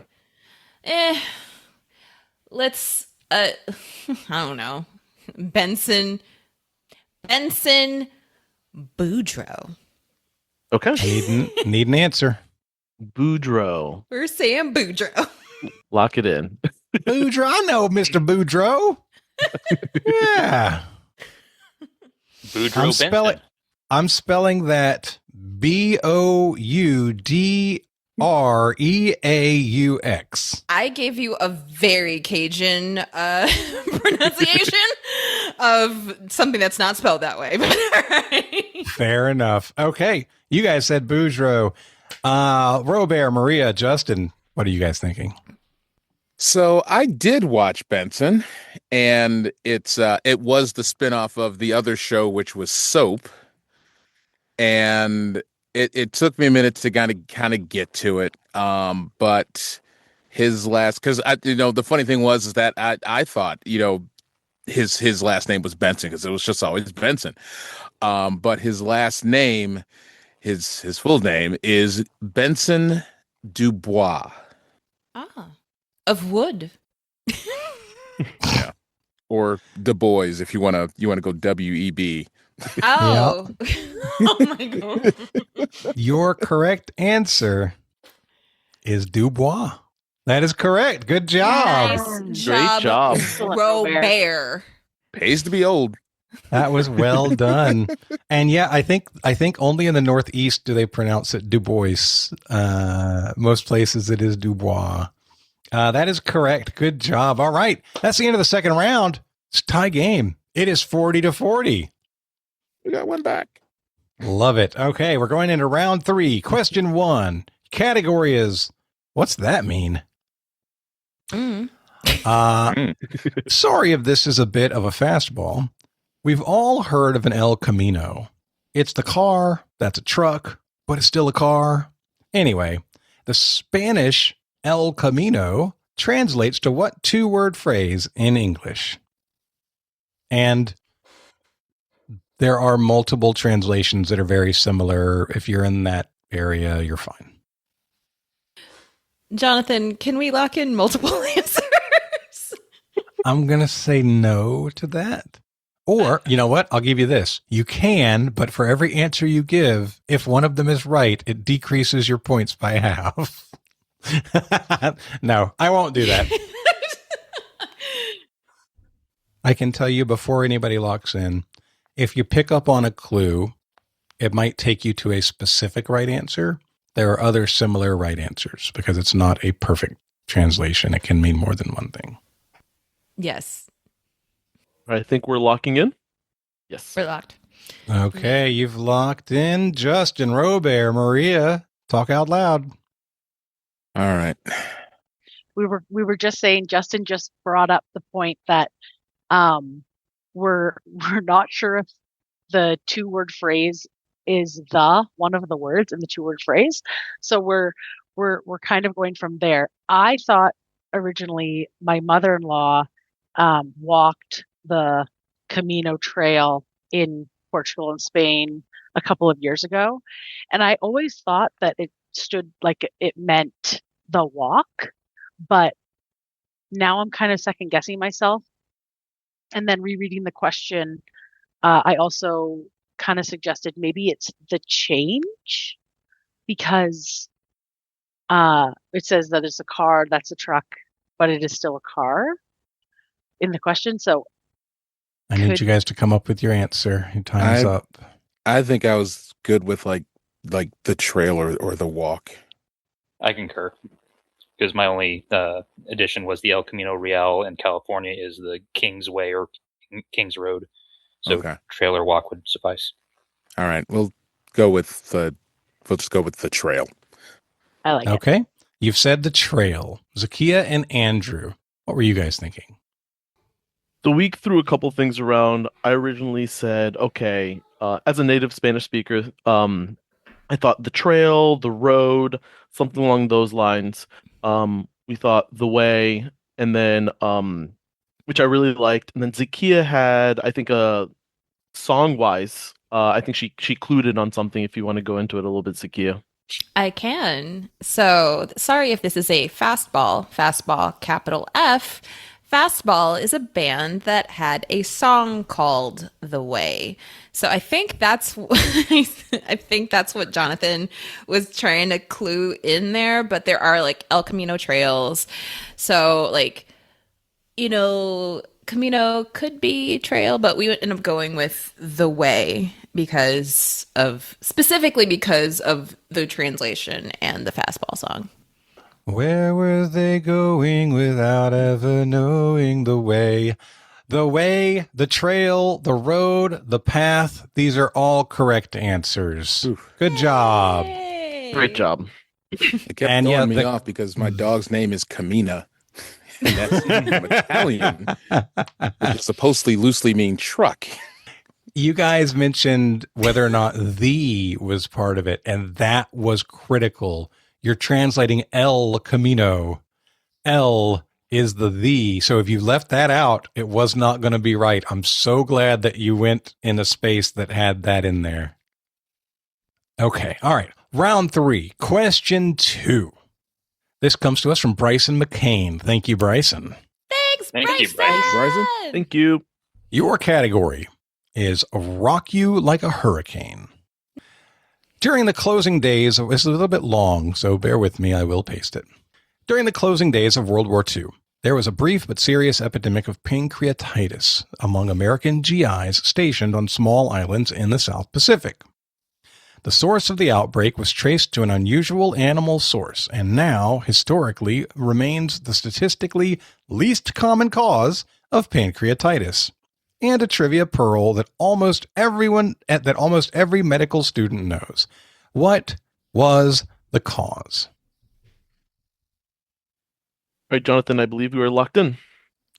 Let's I don't know. Benson Boudreaux. Okay. Need an answer. Boudreaux. We're saying Boudreaux. Lock it in. Boudreaux. I know Mr. Boudreaux. Yeah. Boudreaux I'm spelling that Boudreaux. I gave you a very Cajun pronunciation of something that's not spelled that way. Fair enough. Okay. You guys said Boudreaux. Robert, Maria, Justin, what are you guys thinking? So I did watch Benson, and it was the spinoff of the other show, which was Soap, and it took me a minute to kind of get to it. But his last, because the funny thing was that I thought his last name was Benson because it was just always Benson, but his last name, his full name is Benson Dubois. Of wood. Yeah. Or Du Bois if you want to go WEB. Oh. Oh my god. Your correct answer is Dubois. That is correct. Good job. Nice Great job. Robert. Pays to be old. That was well done. And yeah, I think only in the Northeast do they pronounce it Du Bois. Most places it is Dubois. That is correct. Good job. All right. That's the end of the second round. It's a tie game. It is 40-40. We got one back. Love it. Okay. We're going into round 3. Question 1. Category is, what's that mean? Sorry if this is a bit of a fastball. We've all heard of an El Camino. It's the car, that's a truck, but it's still a car. Anyway, the Spanish El Camino translates to what 2-word phrase in English? And there are multiple translations that are very similar. If you're in that area, you're fine. Jonathan, can we lock in multiple answers? I'm going to say no to that. Or, you know what? I'll give you this. You can, but for every answer you give, if one of them is right, it decreases your points by half. No, I won't do that. I can tell you before anybody locks in, if you pick up on a clue, it might take you to a specific right answer. There are other similar right answers because it's not a perfect translation. It can mean more than one thing. Yes. I think we're locking in. Yes. We're locked. Okay, you've locked in. Justin, Robert, Maria, talk out loud. All right. We were just saying, Justin just brought up the point that we're not sure if the 2-word phrase is one of the words in the 2-word phrase. So we're kind of going from there. I thought originally my mother-in-law walked the Camino Trail in Portugal and Spain a couple of years ago. And I always thought that it stood like it meant the walk, but now I'm kind of second guessing myself. And then rereading the question, I also kind of suggested maybe it's the change because it says that it's a car, that's a truck, but it is still a car in the question. So I need you guys to come up with your answer. Your time's up. I think I was good with like the trail or the walk. I concur. Because my only addition was the El Camino Real in California is the King's Way or King's Road. So trail or walk would suffice. All right. We'll just go with the trail. I like it. Okay. You've said the trail. Zakia and Andrew, what were you guys thinking? The week threw a couple things around. I originally said, okay, as a native Spanish speaker, I thought the trail, the road, something along those lines. We thought the way, and then which I really liked. And then Zakia had, I think, song-wise, I think she clued in on something. If you want to go into it a little bit, Zakia. I can. So sorry if this is a fastball, capital F. Fastball is a band that had a song called The Way. So I think that's what Jonathan was trying to clue in there, but there are like El Camino trails. So like, Camino could be trail, but we ended up going with The Way specifically because of the translation and the fastball song. Where were they going without ever knowing the way? The way, the trail, the road, the path. These are all correct answers. Oof. Good job. Great job. It kept throwing me off because my dog's name is Camina. And that's from Italian, which is supposedly loosely mean truck. You guys mentioned whether or not the was part of it, and that was critical. You're translating El Camino. El is the. So if you left that out, it was not going to be right. I'm so glad that you went in a space that had that in there. Okay. All right. Round 3. Question 2. This comes to us from Bryson McCain. Thank you, Bryson. Thanks, Thank you, Bryson. Thank you. Your category is Rock You Like a Hurricane. During the closing days, it's a little bit long, so bear with me, I will paste it. During the closing days of World War II, there was a brief but serious epidemic of pancreatitis among American GIs stationed on small islands in the South Pacific. The source of the outbreak was traced to an unusual animal source, and now, historically, remains the statistically least common cause of pancreatitis. And a trivia pearl that almost every medical student knows. What was the cause? All right, Jonathan, I believe you are locked in.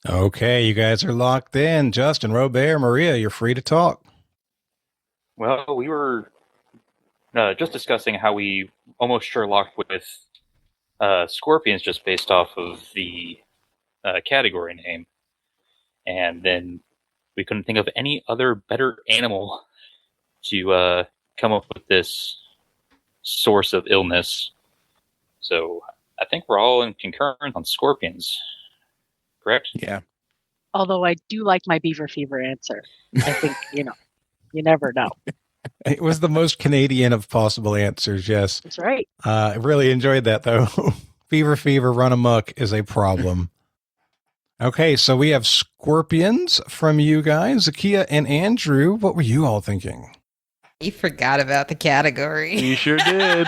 Okay, you guys are locked in. Justin, Robert, Maria, you're free to talk. Well, we were just discussing how we almost sure locked with scorpions just based off of the category name. And then we couldn't think of any other better animal to come up with this source of illness. So I think we're all in concurrence on scorpions. Correct? Yeah. Although I do like my beaver fever answer. I think, you never know. It was the most Canadian of possible answers, yes. That's right. I really enjoyed that, though. Fever, run amok is a problem. Okay, so we have scorpions from you guys. Zakia and Andrew, what were you all thinking? You forgot about the category. You sure did.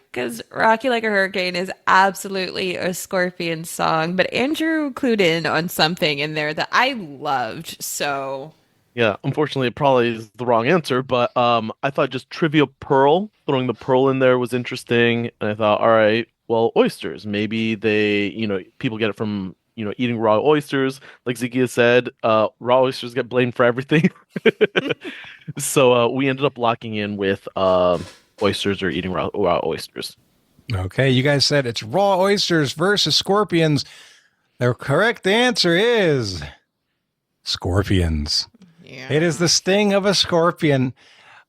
Because Rock You Like a Hurricane is absolutely a scorpion song, but Andrew clued in on something in there that I loved, so... Yeah, unfortunately, it probably is the wrong answer, but I thought just trivia pearl, throwing the pearl in there was interesting, and I thought, all right, well, oysters. Maybe they, people get it from, eating raw oysters. Like Zakia said, raw oysters get blamed for everything. So we ended up locking in with oysters or eating raw oysters. Okay, you guys said it's raw oysters versus scorpions. The correct answer is Scorpions. Yeah. It is the sting of a scorpion.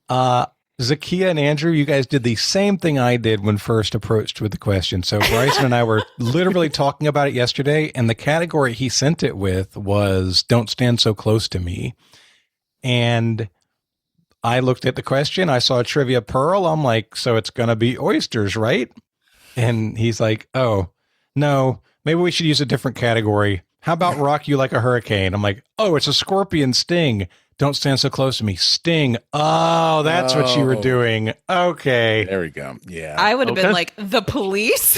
Zakia and Andrew, you guys did the same thing I did when first approached with the question. So Bryson and I were literally talking about it yesterday, and the category he sent it with was "Don't Stand So Close to Me." And I looked at the question. I saw a trivia pearl. I'm like, so it's going to be oysters, right? And he's like, oh, no, maybe we should use a different category. How about rock you like a hurricane? I'm like, oh, it's a scorpion sting. Don't stand so close to me. Sting. Oh, that's what you were doing. Okay. There we go. Yeah. I would have been like, the police?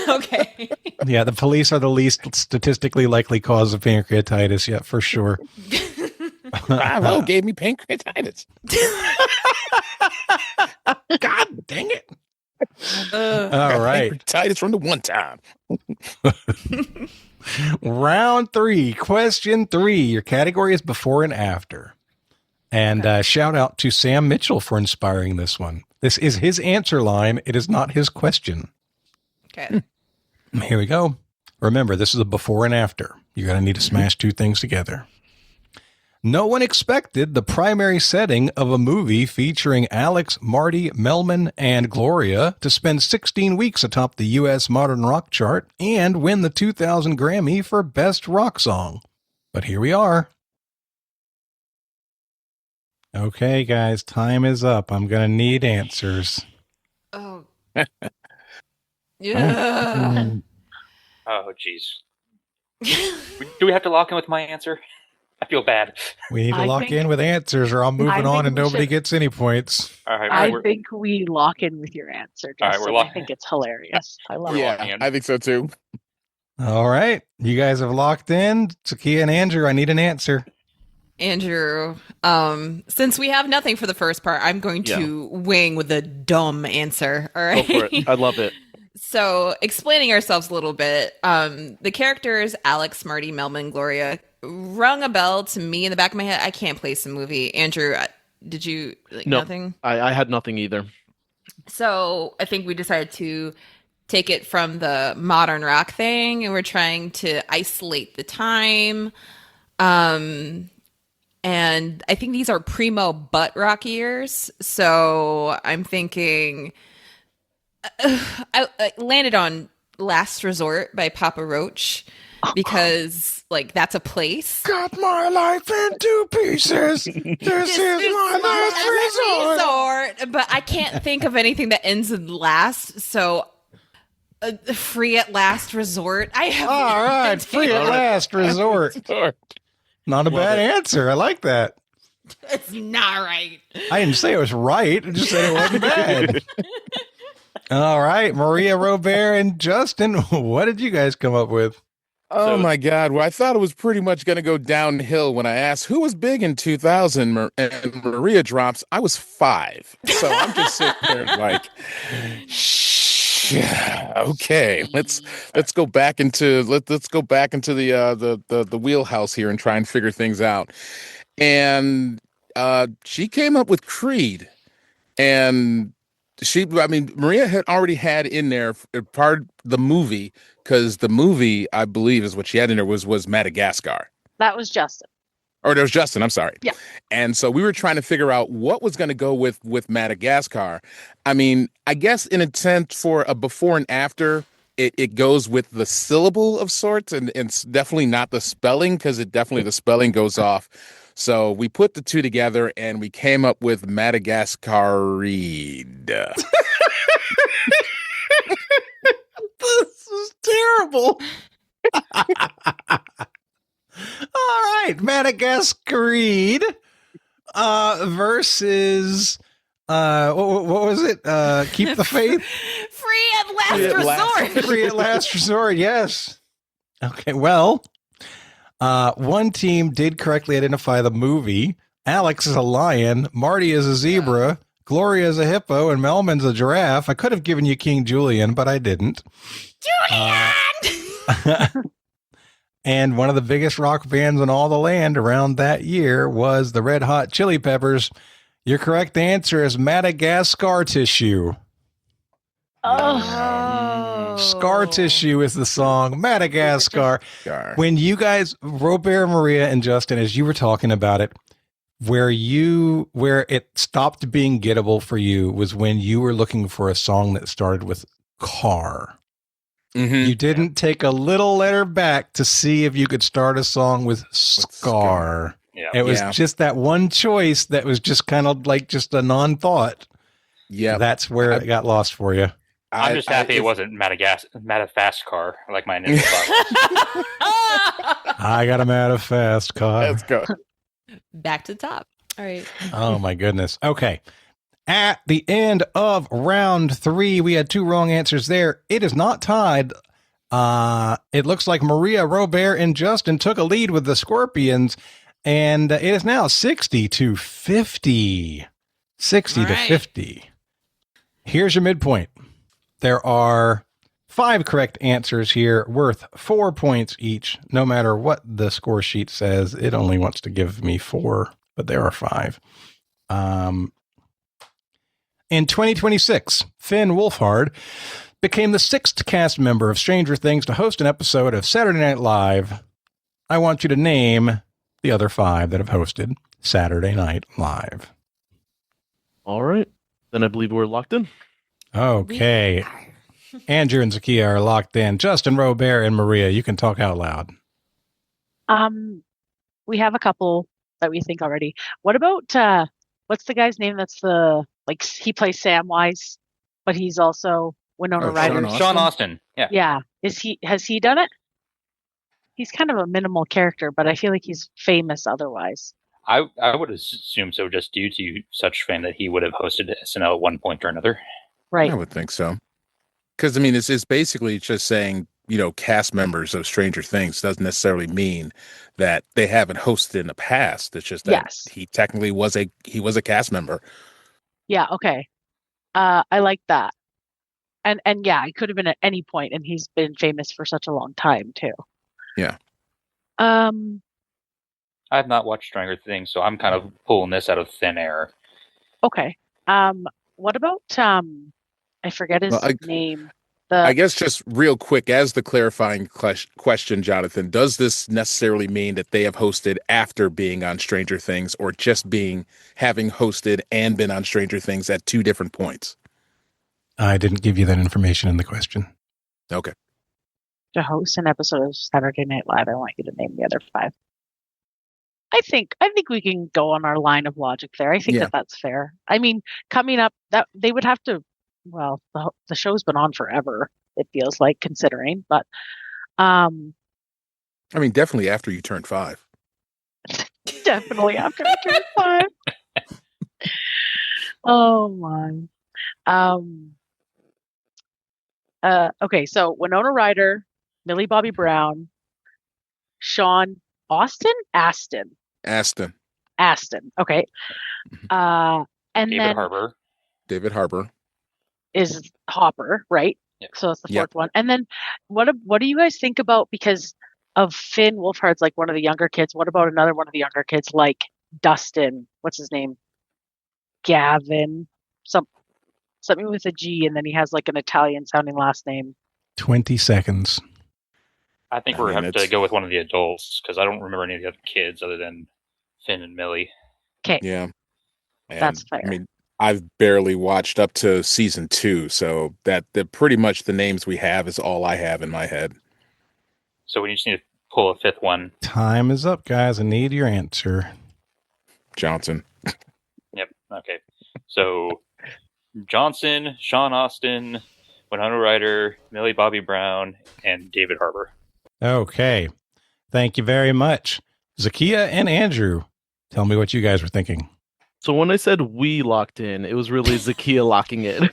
Okay. Yeah, the police are the least statistically likely cause of pancreatitis. Yeah, for sure. Bravo gave me pancreatitis. God dang it. All right. Pancreatitis from the one time. Round 3, question 3. Your category is before and after. And shout out to Sam Mitchell for inspiring this one. This is his answer line. It is not his question. Okay. Here we go. Remember, this is a before and after. You're going to need to smash two things together. No one expected the primary setting of a movie featuring Alex, Marty, Melman, and Gloria to spend 16 weeks atop the U.S. modern rock chart and win the 2000 Grammy for Best Rock Song. But here we are. Okay, guys, time is up. I'm going to need answers. Oh. Yeah. Oh, jeez. Do we have to lock in with my answer? I feel bad. We need to lock in with answers or I'm moving on and nobody gets any points. All right, I think we lock in with your answer, Justin. All right, we're locking. I think it's hilarious. I love it. Yeah, I think so too. All right. You guys have locked in. Zakia and Andrew, I need an answer. Andrew, since we have nothing for the first part, I'm going to wing with a dumb answer. All right. Go for it. I love it. So, explaining ourselves a little bit, the characters Alex, Marty, Melman, Gloria rung a bell to me in the back of my head. I can't place the movie. Andrew, did you? No, nothing? I had nothing either. So, I think we decided to take it from the modern rock thing, and we're trying to isolate the time. And I think these are primo butt rock years. So, I'm thinking... I landed on Last Resort by Papa Roach because, like, that's a place. Got my life in two pieces. This is my last resort. But I can't think of anything that ends in last. So, Free at Last Resort. I have all right, Free at Last Resort. Not a bad answer. I like that. It's not right. I didn't say it was right. I just said it wasn't bad. All right, Maria, Robert, and Justin, what did you guys come up with? Oh, my God. Well, I thought it was pretty much going to go downhill when I asked who was big in 2000, and Maria drops, I was 5. So I'm just sitting there like, okay, let's go back into let's go back into the wheelhouse here and try and figure things out. And she came up with Creed, and Maria had already had in there part of the movie, because the movie, I believe, is what she had in there was Madagascar. That was Justin. Or there was Justin, I'm sorry. Yeah. And so we were trying to figure out what was going to go with Madagascar. I mean, I guess in a sense for a before and after, it goes with the syllable of sorts, and it's definitely not the spelling, because the spelling goes off. So we put the two together and we came up with Madagascar-reed. This is terrible. All right, Madagascar-reed versus what was it? Keep the Faith. Free at Last Resort. Free at Last Resort. Yes. Okay. Well. One team did correctly identify the movie. Alex is a lion, Marty is a zebra, Gloria is a hippo, and Melman's a giraffe. I could have given you King Julian, but I didn't. Julian! And one of the biggest rock bands in all the land around that year was the Red Hot Chili Peppers. Your correct answer is Madagascar Tissue. Oh. Scar Tissue is the song. Madagascar. When you guys, Robert, Maria, and Justin, as you were talking about it, where it stopped being gettable for you was when you were looking for a song that started with car. You didn't take a little letter back to see if you could start a song with Scar. Yeah. It was just that one choice that was just kind of like just a non-thought. Yeah. That's where it got lost for you. I'm just happy it wasn't Madagascar like my initial thought. I got a Madafast car. Let's go. Back to the top. All right. Oh, my goodness. Okay. At the end of round 3, we had 2 wrong answers there. It is not tied. It looks like Maria, Robert, and Justin took a lead with the Scorpions, and it is now 60 to 50. 60 to 50. Here's your midpoint. There are 5 correct answers here worth 4 points each. No matter what the score sheet says, it only wants to give me 4, but there are 5. In 2026, Finn Wolfhard became the 6th cast member of Stranger Things to host an episode of Saturday Night Live. I want you to name the other 5 that have hosted Saturday Night Live. All right. Then I believe we're locked in. Okay. Andrew and Zakia are locked in. Justin, Robert, and Maria, you can talk out loud. We have a couple that we think already. What about what's the guy's name? That's he plays Samwise, but he's also Winona Ryder. Sean Austin. Yeah. Yeah. Has he done it? He's kind of a minimal character, but I feel like he's famous otherwise. I would assume so, just due to such fame that he would have hosted SNL at one point or another. Right. I would think so. Because, I mean, it's basically just saying, cast members of Stranger Things doesn't necessarily mean that they haven't hosted in the past. It's just that he technically was a cast member. Yeah, okay. I like that. And yeah, it could have been at any point, and he's been famous for such a long time, too. Yeah. I have not watched Stranger Things, so I'm kind of pulling this out of thin air. Okay. What about I forget his name. I guess just real quick, as the clarifying question, Jonathan, does this necessarily mean that they have hosted after being on Stranger Things, or just having hosted and been on Stranger Things at 2 different points? I didn't give you that information in the question. Okay. To host an episode of Saturday Night Live, I want you to name the other 5. I think we can go on our line of logic there. I think that's fair. I mean, coming up, that they would have to. Well, the show's been on forever. It feels like, considering, but I mean, definitely after you turned 5. Definitely after I turned 5. Oh my. Okay, so Winona Ryder, Millie Bobby Brown, Sean Austin, Aston. Okay. And David Harbour is Hopper, right? Yep. So it's the 4th one. And then what do you guys think about, because of Finn Wolfhard's like one of the younger kids? What about another one of the younger kids, like Dustin? What's his name? Gavin. Something with a G, and then he has like an Italian sounding last name. 20 seconds. I think we're going to have to go with one of the adults, because I don't remember any of the other kids other than Finn and Millie. Okay. Yeah. And, that's fair. I mean, I've barely watched up to season 2, so that pretty much the names we have is all I have in my head. So we just need to pull a 5th one. Time is up, guys. I need your answer. Johnson. Yep. Okay. So Johnson, Sean Austin, Winona Ryder, Millie Bobby Brown, and David Harbour. Okay. Thank you very much. Zakia and Andrew, tell me what you guys were thinking. So when I said we locked in, it was really Zakia locking in.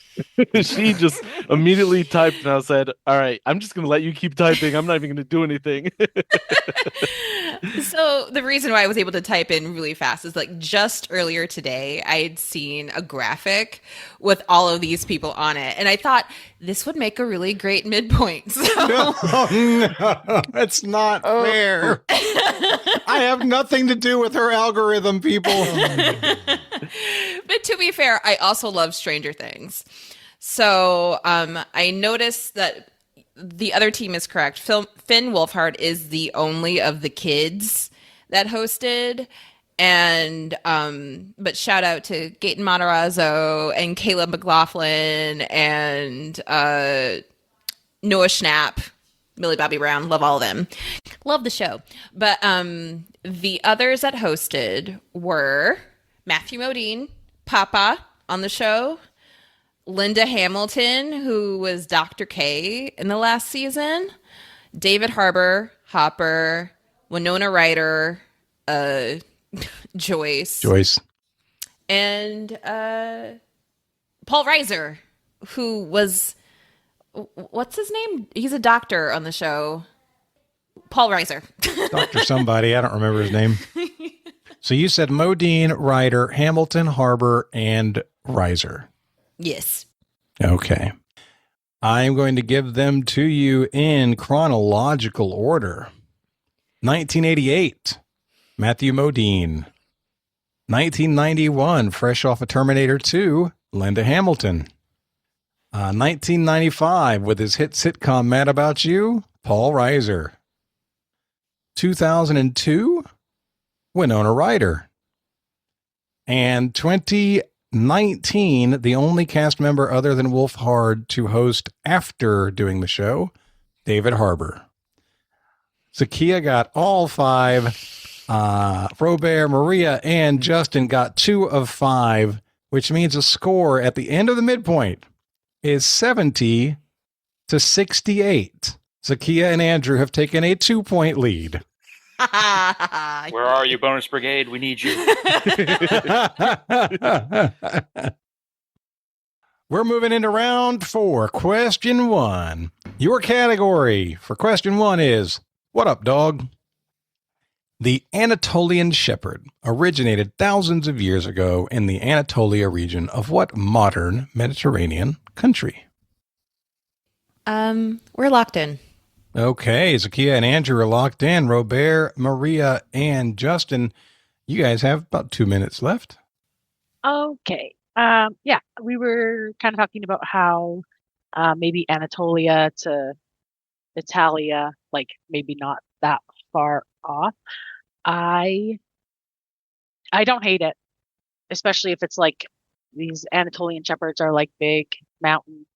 She just immediately typed, and I said, all right, I'm just going to let you keep typing. I'm not even going to do anything. So the reason why I was able to type in really fast is like just earlier today, I had seen a graphic with all of these people on it. And I thought this would make a really great midpoint. So... No, it's not fair. I have nothing to do with her algorithm, people. But to be fair, I also love Stranger Things. So I noticed that the other team is correct. Finn Wolfhard is the only of the kids that hosted. And but shout out to Gaten Matarazzo and Caleb McLaughlin and Noah Schnapp, Millie Bobby Brown. Love all of them. Love the show. But the others that hosted were Matthew Modine, Papa on the show, Linda Hamilton, who was Dr. K in the last season, David Harbour, Hopper, Winona Ryder, Joyce, and Paul Reiser, who was, what's his name? He's a doctor on the show. Paul Reiser. Dr. somebody. I don't remember his name. So you said Modine, Ryder, Hamilton, Harbour, and Reiser. Yes. Okay. I'm going to give them to you in chronological order. 1988, Matthew Modine. 1991, fresh off of Terminator 2, Linda Hamilton. 1995, with his hit sitcom Mad About You, Paul Reiser. 2002, Winona Ryder. And 2019, the only cast member other than Wolfhard to host after doing the show, David Harbour. Zakia got all 5. Robert, Maria, and Justin got 2 of 5, which means a score at the end of the midpoint is 70 to 68. Zakia and Andrew have taken a 2-point lead. Where are you, Bonus Brigade? We need you. We're moving into round 4. Question 1. Your category for question 1 is, what up, dog? The Anatolian Shepherd originated thousands of years ago in the Anatolia region of what modern Mediterranean country? We're locked in. Okay, Zakia and Andrew are locked in. Robert, Maria, and Justin, you guys have about 2 minutes left. Okay. Yeah, we were kind of talking about how maybe Anatolia to Italia, like maybe not that far off. I don't hate it, especially if it's like these Anatolian shepherds are like big mountain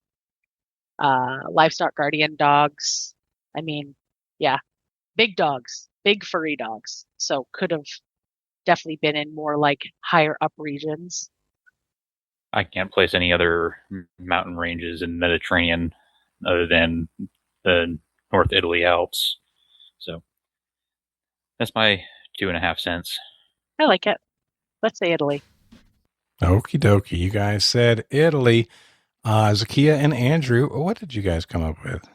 livestock guardian dogs. I mean, yeah, big dogs, big furry dogs. So could have definitely been in more like higher up regions. I can't place any other mountain ranges in Mediterranean other than the North Italy Alps. So that's my 2.5 cents. I like it. Let's say Italy. Okie dokie. You guys said Italy. Zakia and Andrew, what did you guys come up with?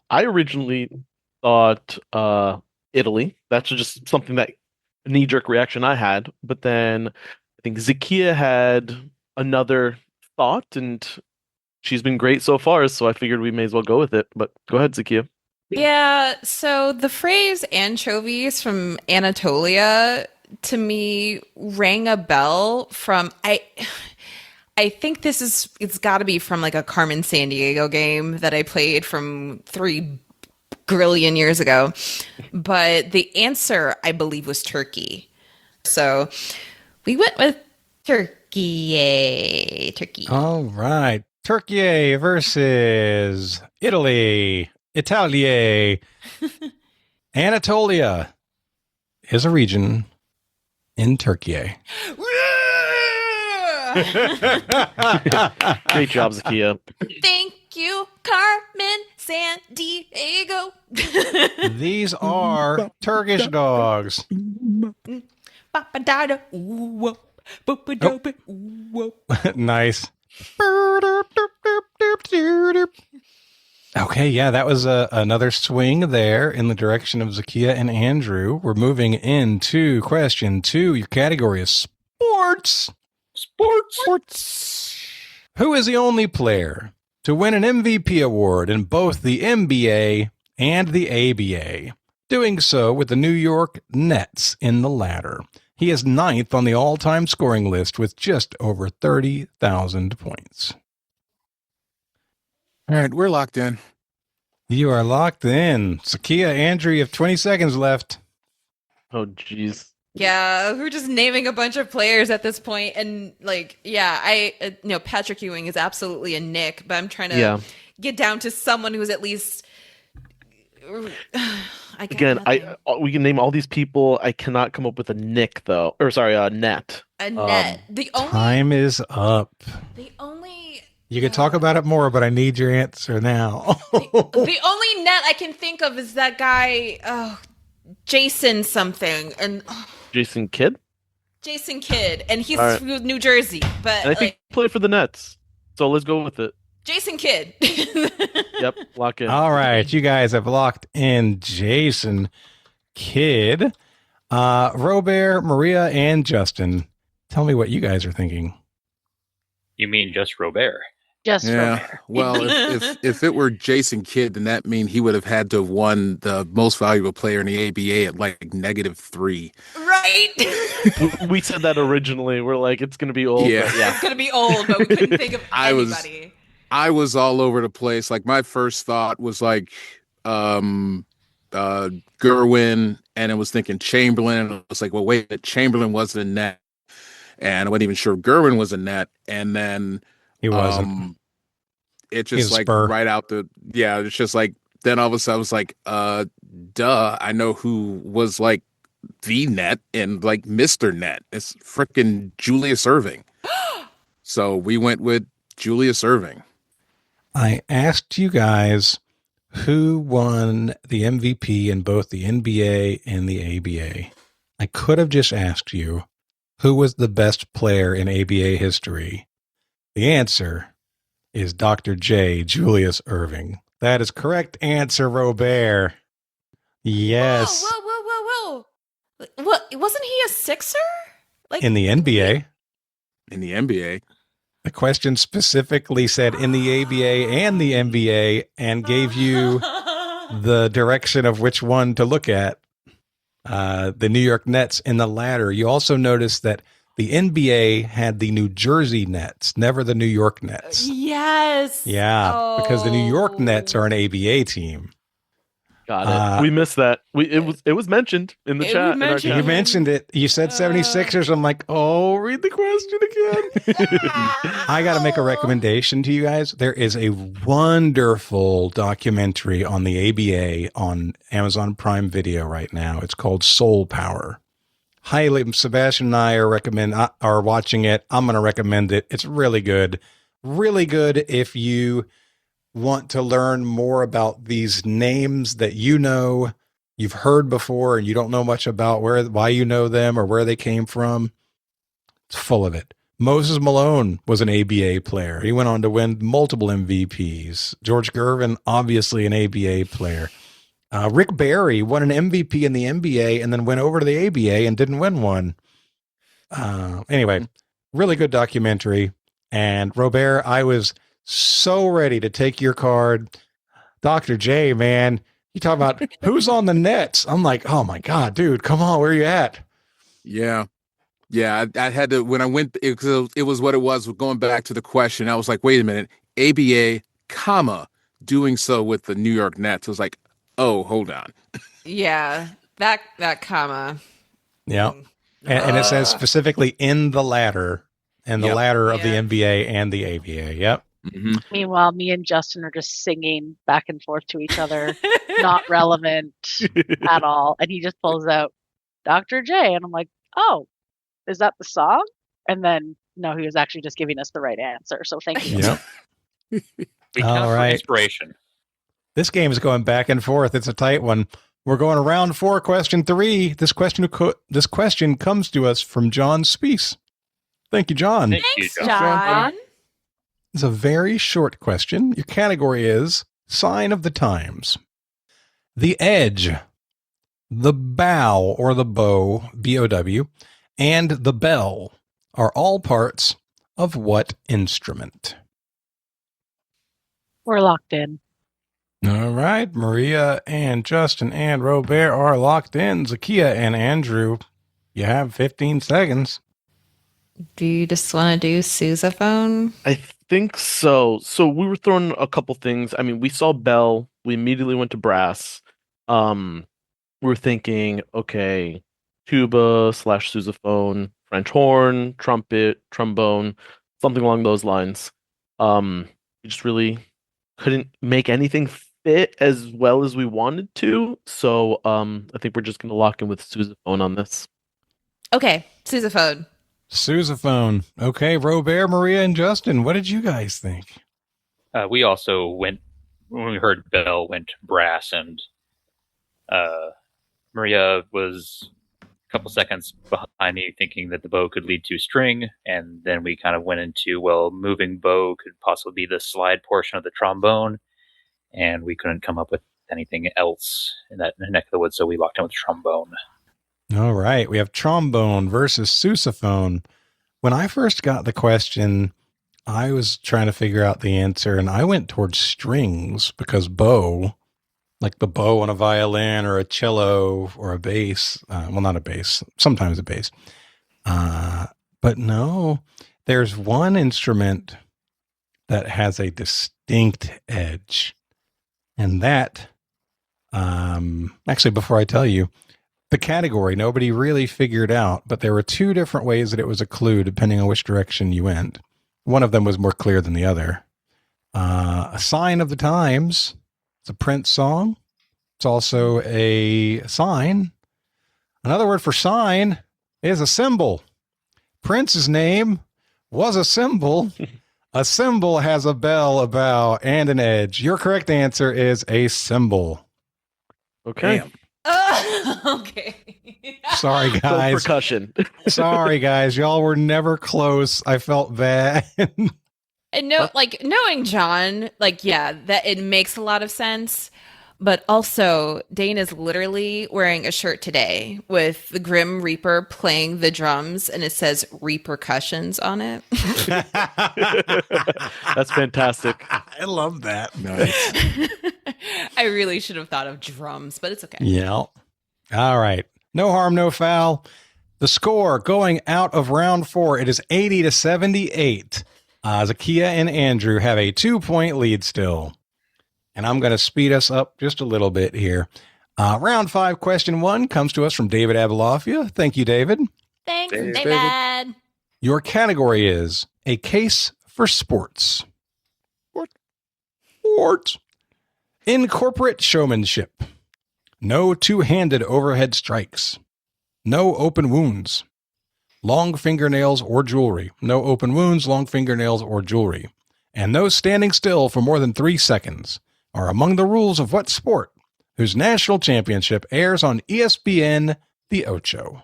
I originally thought Italy. That's just something that knee-jerk reaction I had. But then I think Zakia had another thought, and she's been great so far, so I figured we may as well go with it. But go ahead, Zakia. Yeah, so the phrase anchovies from Anatolia to me rang a bell from I think it's got to be from like a Carmen Sandiego game that I played from 3 grillion years ago. But the answer, I believe, was Turkey. So we went with Turkey. Turkey. All right. Turkey versus Italy. Italia. Anatolia is a region in Turkey. Great job, Zakia. Thank you, Carmen Sandiego. These are Turkish dogs. Nice. Okay, yeah, that was another swing there in the direction of Zakia and Andrew. We're moving into question 2. Your category is sports. Sports. Who is the only player to win an MVP award in both the NBA and the ABA, doing so with the New York Nets in the latter? He is 9th on the all-time scoring list with just over 30,000 points. All right, we're locked in. You are locked in. Zakia, Andrew, you have 20 seconds left. Oh, jeez. Yeah, we're just naming a bunch of players at this point, and Patrick Ewing is absolutely a Nick, but I'm trying to get down to someone who's at least. We can name all these people. I cannot come up with a Nick though, or sorry, a Net. A Net. Time is up. The only. You can talk about it more, but I need your answer now. The only Net I can think of is that guy, Jason something, and Jason Kidd. Jason Kidd, and he's from New Jersey, but and I think he played for the Nets. So let's go with it. Jason Kidd. Yep, lock in. All right, you guys have locked in Jason Kidd. Robert, Maria, and Justin, tell me what you guys are thinking. You mean just Robert? Just Robert. Well, if it were Jason Kidd, then that mean he would have had to have won the most valuable player in the ABA at like -3. Right. we said that originally. We're like, it's going to be old. Yeah. It's going to be old, but we couldn't think of anybody. I was all over the place. Like my first thought was like Gerwin, and I was thinking Chamberlain, and I was like, well, wait, Chamberlain wasn't a Net, and I wasn't even sure Gerwin was a Net, and then he wasn't. It just like right out it's just like then all of a sudden I was like, duh, I know who was like the Net and like Mr. Net. It's freaking Julius Erving. So we went with Julius Erving. I asked you guys who won the MVP in both the NBA and the ABA. I could have just asked you who was the best player in ABA history. The answer is Dr. J. Julius Erving. That is correct answer, Robert. Yes. Whoa. What, wasn't he a Sixer? Like in the NBA? In the NBA. The question specifically said in the ABA and the NBA and gave you the direction of which one to look at. The New York Nets in the latter. You also noticed that the NBA had the New Jersey Nets, never the New York Nets. Yes. Yeah, because the New York Nets are an ABA team. Got it. We missed that. It was mentioned in the chat. You mentioned it. You said 76ers. I'm like, oh, read the question again. I got to make a recommendation to you guys. There is a wonderful documentary on the ABA on Amazon Prime Video right now. It's called Soul Power. Highly, Sebastian and I are watching it. I'm going to recommend it. It's really good. Really good if you want to learn more about these names that you've heard before and you don't know much about why you know them or where they came from. It's full of it. Moses Malone was an ABA player. He went on to win multiple MVPs. George Gervin, obviously an ABA player. Rick Barry won an MVP in the NBA and then went over to the ABA and didn't win one. Anyway, really good documentary. And Robert, I was so ready to take your card. Dr. J, man, you talk about who's on the Nets. I'm like, oh my God, dude, come on, where are you at? Yeah. I had to, when I went, it was what it was going back to the question. I was like, wait a minute, ABA, doing so with the New York Nets. I was like, oh, hold on. Yeah, that comma. Yeah. And it says specifically in the ladder and the ladder of the NBA and the ABA. Yep. Mm-hmm. Meanwhile, me and Justin are just singing back and forth to each other, not relevant at all. And he just pulls out Dr. J. And I'm like, oh, is that the song? And then, no, he was actually just giving us the right answer. So thank you. Yep. All right. Inspiration. This game is going back and forth. It's a tight one. We're going to round 4, question 3. This question comes to us from John Spees. Thank you, John. Thanks, John. It's a very short question. Your category is Sign of the Times. The edge, the bow or the bow, B-O-W, and the bell are all parts of what instrument? We're locked in. All right. Maria and Justin and Robert are locked in. Zakia and Andrew, you have 15 seconds. Do you just want to do sousaphone? think so. So we were throwing a couple things. I mean, we saw bell. We immediately went to brass. We were thinking, okay, tuba / sousaphone, French horn, trumpet, trombone, something along those lines. We just really couldn't make anything fit as well as we wanted to. So I think we're just gonna lock in with sousaphone on this. Okay, sousaphone. Sousaphone. Okay, Robert, Maria, and Justin, what did you guys think? We also went, when we heard bell, went brass, and Maria was a couple seconds behind me thinking that the bow could lead to string, and then we kind of went into, well, moving bow could possibly be the slide portion of the trombone, and we couldn't come up with anything else in that neck of the woods, so we locked in with trombone. All right, we have trombone versus sousaphone. When I first got the question, I was trying to figure out the answer, and I went towards strings because bow, like the bow on a violin or a cello or a bass, well, not a bass, sometimes a bass. But no, there's one instrument that has a distinct edge, and that, actually, before I tell you, the category nobody really figured out, but there were two different ways that it was a clue depending on which direction you went. One of them was more clear than the other. A Sign of the Times. It's a Prince song. It's also a sign. Another word for sign is a symbol. Prince's name was a symbol. A symbol has a bell, a bow, and an edge. Your correct answer is a symbol. Okay. Damn. Okay. Sorry, So guys. percussion. Sorry, guys. Y'all were never close. I felt bad. And knowing John, that it makes a lot of sense. But also, Dane is literally wearing a shirt today with the Grim Reaper playing the drums, and it says repercussions on it. That's fantastic. I love that. Nice. I really should have thought of drums, but it's okay. Yeah. All right. No harm, no foul. The score going out of round 4, it is 80-78. Zakiya and Andrew have a 2-point lead still. And I'm going to speed us up just a little bit here. Round 5, question 1 comes to us from David Abeloffia. Thank you, David. Thanks, David. David. Your category is a case for sports. Sports. In corporate showmanship. No two-handed overhead strikes. No open wounds. Long fingernails or jewelry. No open wounds, long fingernails, or jewelry. And no standing still for more than 3 seconds are among the rules of what sport whose national championship airs on ESPN The Ocho?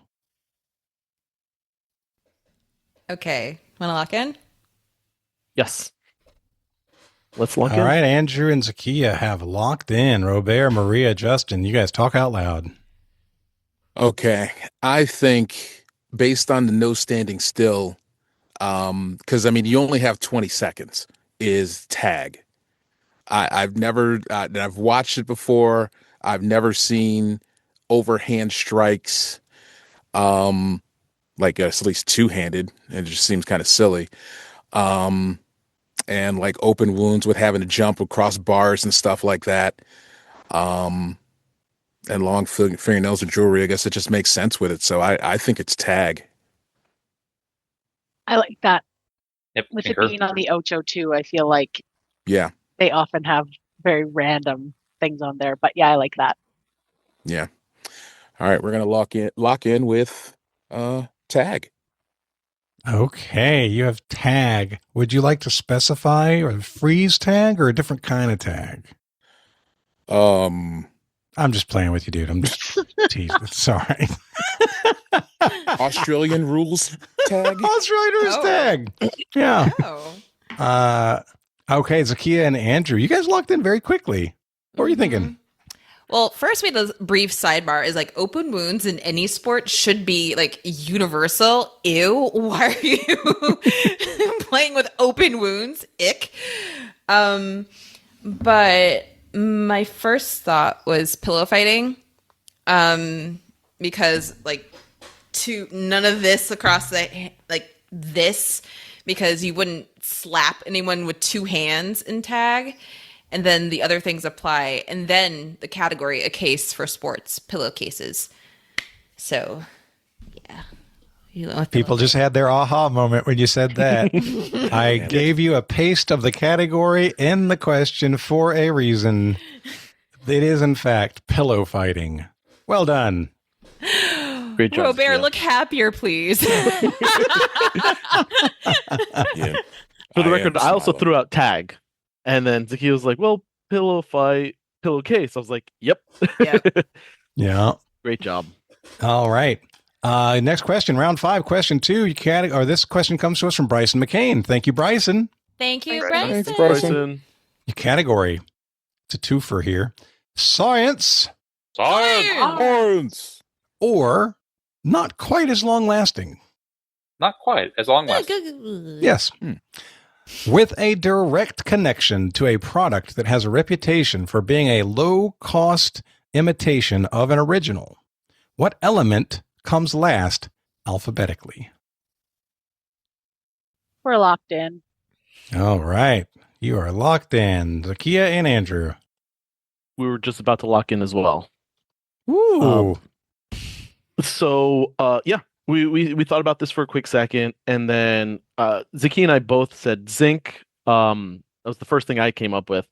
Okay. Want to lock in? Yes. Let's lock in. All right, Andrew and Zakiya have locked in. Robert, Maria, Justin, you guys talk out loud. Okay. I think based on the no standing still, because I mean you only have 20 seconds, is tag. I've never I've watched it before. I've never seen overhand strikes, like at least two-handed. It just seems kind of silly. And like open wounds with having to jump across bars and stuff like that. And long fingernails and jewelry. I guess it just makes sense with it. So I think it's tag. I like that. Yep, With concur. it being on the Ocho too, I feel like Yeah. they often have very random things on there. But yeah, I like that. Yeah. All right, we're gonna lock in with tag. Okay, you have tag. Would you like to specify a freeze tag or a different kind of tag? I'm just playing with you, dude. I'm just teasing. Sorry. Australian rules tag. Australian rules tag. Yeah. Okay, Zakiya and Andrew, you guys locked in very quickly. What were you thinking? Well, first we had a brief sidebar is like open wounds in any sport should be like universal. Ew, why are you playing with open wounds? Ick. But my first thought was pillow fighting. Because like none of this across the this because you wouldn't slap anyone with two hands in tag. And then the other things apply. And then the category, a case for sports, pillowcases. So, yeah. People just had their aha moment when you said that. I gave you a paste of the category in the question for a reason. It is, in fact, pillow fighting. Well done. Great job. Robert, look happier, please. For the record, I also threw out tag. And then Zakia was like, well, pillow fight, pillowcase. I was like, yep. Yeah. Great job. All right. Next question, round 5, question 2. This question comes to us from Bryson McCain. Thank you, Bryson. Thank you, Thanks, Bryson. Bryson. Your category. It's a twofer here. Science. Science. Or not quite as long lasting. Not quite as long lasting. Yes. With a direct connection to a product that has a reputation for being a low-cost imitation of an original, what element comes last alphabetically? We're locked in. All right. You are locked in. Zakia and Andrew. We were just about to lock in as well. Ooh. We thought about this for a quick second, and then Zakia and I both said zinc. That was the first thing I came up with.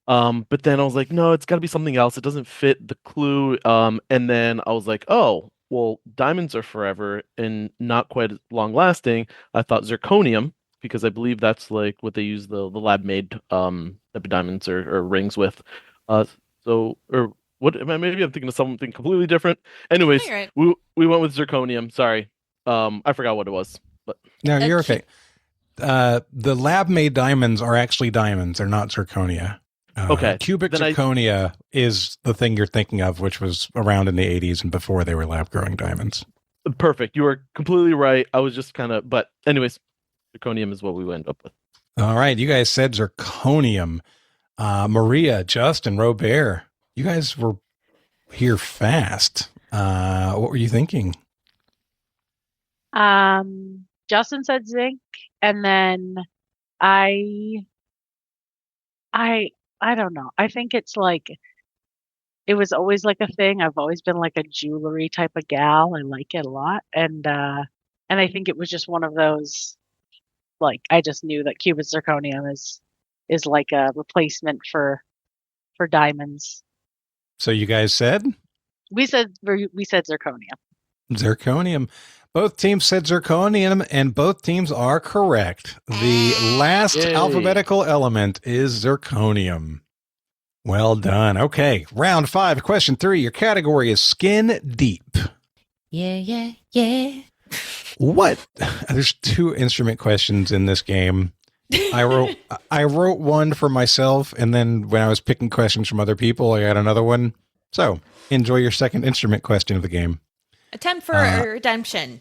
But then I was like, no, it's got to be something else. It doesn't fit the clue. And then I was like, oh, well, diamonds are forever and not quite as long lasting. I thought zirconium, because I believe that's like what they use the lab made type of diamonds or rings with. Or what? Maybe I'm thinking of something completely different. Anyways, Right. we went with zirconium. Sorry, I forgot what it was. But No, you're okay. The lab-made diamonds are actually diamonds. They're not zirconia. Okay. Cubic zirconia is the thing you're thinking of, which was around in the 80s and before they were lab-growing diamonds. Perfect. You are completely right. I was just but anyways, zirconium is what we went up with. All right. You guys said zirconium. Maria, Justin, Robert, you guys were here fast. What were you thinking? Justin said zinc, and then I don't know. I think it's like it was always like a thing. I've always been like a jewelry type of gal. I like it a lot, and I think it was just one of those. Like I just knew that cubic zirconium is like a replacement for diamonds. So you guys said? We said zirconium. Zirconium. Both teams said zirconium, and both teams are correct. The last alphabetical element is zirconium. Well done. Okay, round 5, question 3. Your category is skin deep. Yeah. What? There's 2 instrument questions in this game. I wrote one for myself, and then when I was picking questions from other people, I got another one. So enjoy your second instrument question of the game. Attempt for redemption.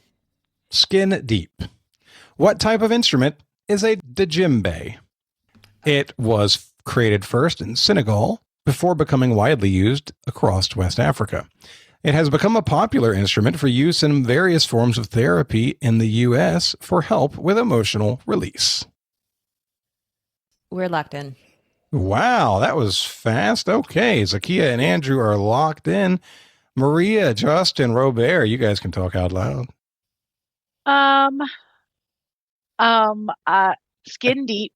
Skin deep. What type of instrument is a djembe? It was created first in Senegal before becoming widely used across West Africa. It has become a popular instrument for use in various forms of therapy in the U.S. for help with emotional release. We're locked in. Wow, that was fast. Okay, Zakia and Andrew are locked in. Maria, Justin, Robert, you guys can talk out loud. Skin deep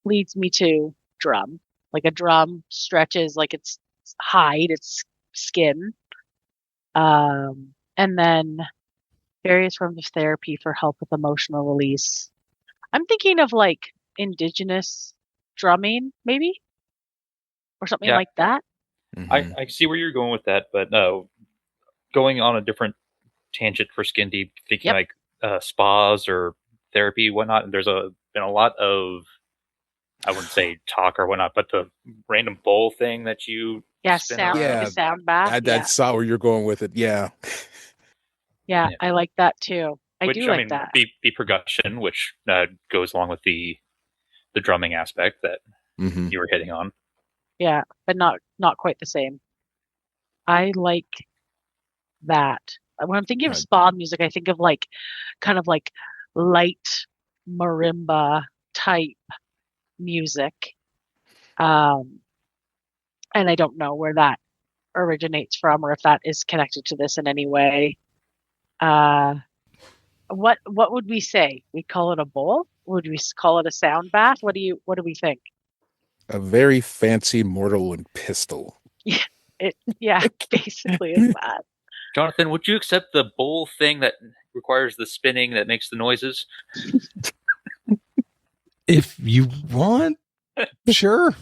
leads me to drum. Like a drum stretches like it's hide, it's skin. And then various forms of therapy for help with emotional release. I'm thinking of like indigenous drumming, maybe, or something like that. Mm-hmm. I see where you're going with that, but going on a different tangent for skin deep, thinking like spas or therapy, whatnot. There's been a lot of, I wouldn't say talk or whatnot, but the random bowl thing that you sound bath. That's where you're going with it. Yeah. Yeah, I like that too. I like that. Be percussion, which goes along with the drumming aspect that you were hitting on. Yeah, but not quite the same. I like that. When I'm thinking of spa music, I think of like kind of like light marimba type music. And I don't know where that originates from or if that is connected to this in any way. What would we say? We call it a bowl? Would we call it a sound bath? What do we think? A very fancy mortal and pistol. Yeah, basically it's that. Jonathan, would you accept the bowl thing that requires the spinning that makes the noises? If you want, sure.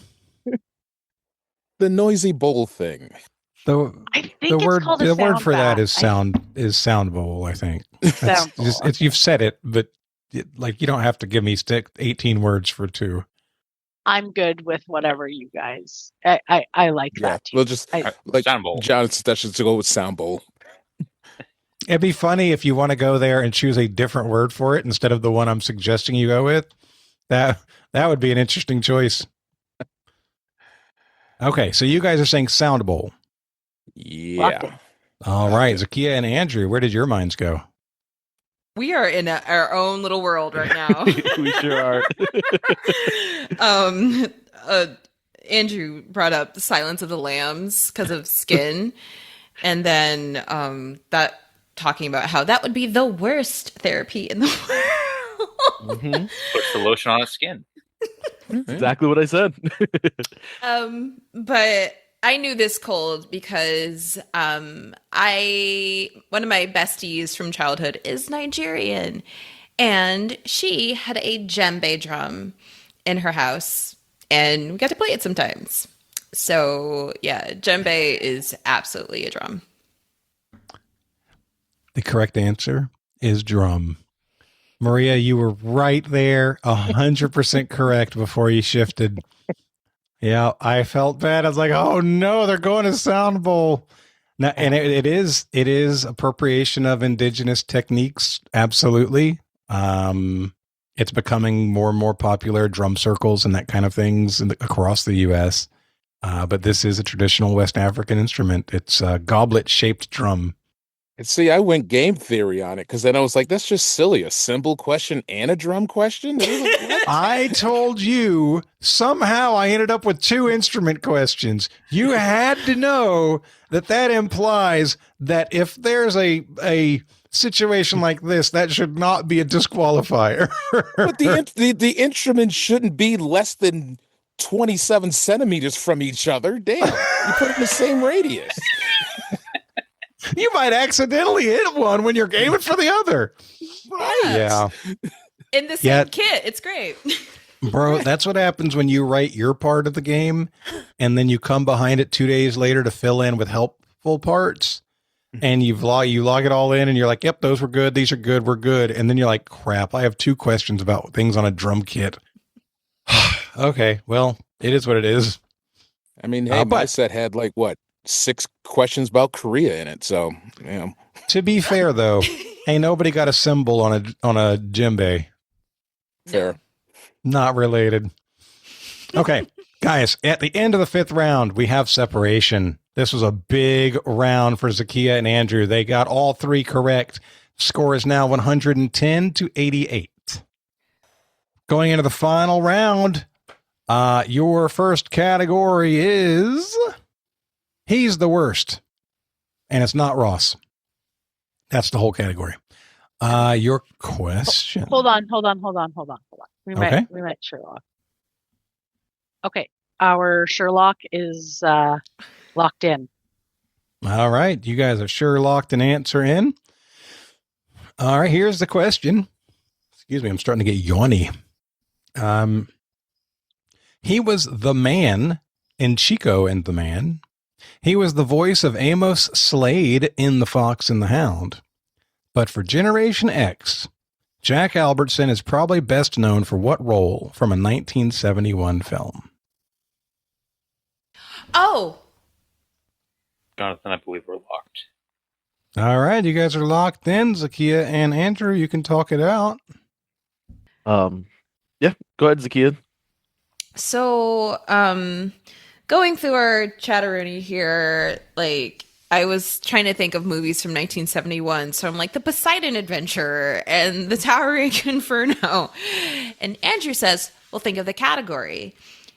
The noisy bowl thing. I think the it's word called a the word sound for that bath. is sound bowl. I think Sound bowl. you've said it, but like you don't have to give me 18 words for two. I'm good with whatever you guys. I like that too. We'll just like sound bowl. Jonathan suggestions to go with sound bowl. It'd be funny if you want to go there and choose a different word for it instead of the one I'm suggesting you go with. That would be an interesting choice. Okay, so you guys are saying sound bowl. Yeah. All right, Zakia and Andrew, where did your minds go? We are in our own little world right now. We sure are. Andrew brought up the Silence of the Lambs because of skin, and then that talking about how that would be the worst therapy in the world. Mm-hmm. Puts the lotion on its skin. Exactly what I said. But I knew this cold because one of my besties from childhood is Nigerian, and she had a djembe drum in her house, and we got to play it sometimes. So yeah, djembe is absolutely a drum. The correct answer is drum. Maria, you were right there, 100% correct before you shifted. Yeah, I felt bad. I was like, "Oh no, they're going to sound bowl." Now, and it is appropriation of indigenous techniques. Absolutely, it's becoming more and more popular. Drum circles and that kind of things across the U.S. But this is a traditional West African instrument. It's a goblet-shaped drum. And see, I went game theory on it because then I was like, that's just silly. A cymbal question and a drum question? I told you somehow I ended up with two instrument questions. You had to know that implies that if there's a situation like this, that should not be a disqualifier. But the instruments shouldn't be less than 27 centimeters from each other. Damn, you put it in the same radius. You might accidentally hit one when you're aiming for the other. Right. Yeah. In the same kit. It's great. Bro, that's what happens when you write your part of the game and then you come behind it 2 days later to fill in with helpful parts. And you log it all in and you're like, yep, those were good. These are good. We're good. And then you're like, crap, I have 2 questions about things on a drum kit. Okay, well, it is what it is. I mean, hey, my set had 6 questions about Korea in it. So, yeah. To be fair, though, ain't nobody got a symbol on a djembe. Fair. Not related. Okay, guys, at the end of the 5th round, we have separation. This was a big round for Zakia and Andrew. They got all 3 correct. Score is now 110 to 88. Going into the final round, your first category is He's the Worst. And it's not Ross. That's the whole category. Your question. Hold on. We met Sherlock. Okay. Our Sherlock is locked in. All right. You guys have sure locked an answer in. All right. Here's the question. Excuse me. I'm starting to get yawny. He was the man in Chico and the Man. He was the voice of Amos Slade in The Fox and the Hound. But for Generation X, Jack Albertson is probably best known for what role from a 1971 film? Oh. Jonathan, I believe we're locked. All right, you guys are locked in. Zakia and Andrew, you can talk it out. Yeah, go ahead, Zakia. So, going through our chatteroonie here, I was trying to think of movies from 1971. So I'm like, The Poseidon Adventure and The Towering Inferno. And Andrew says, well, think of the category.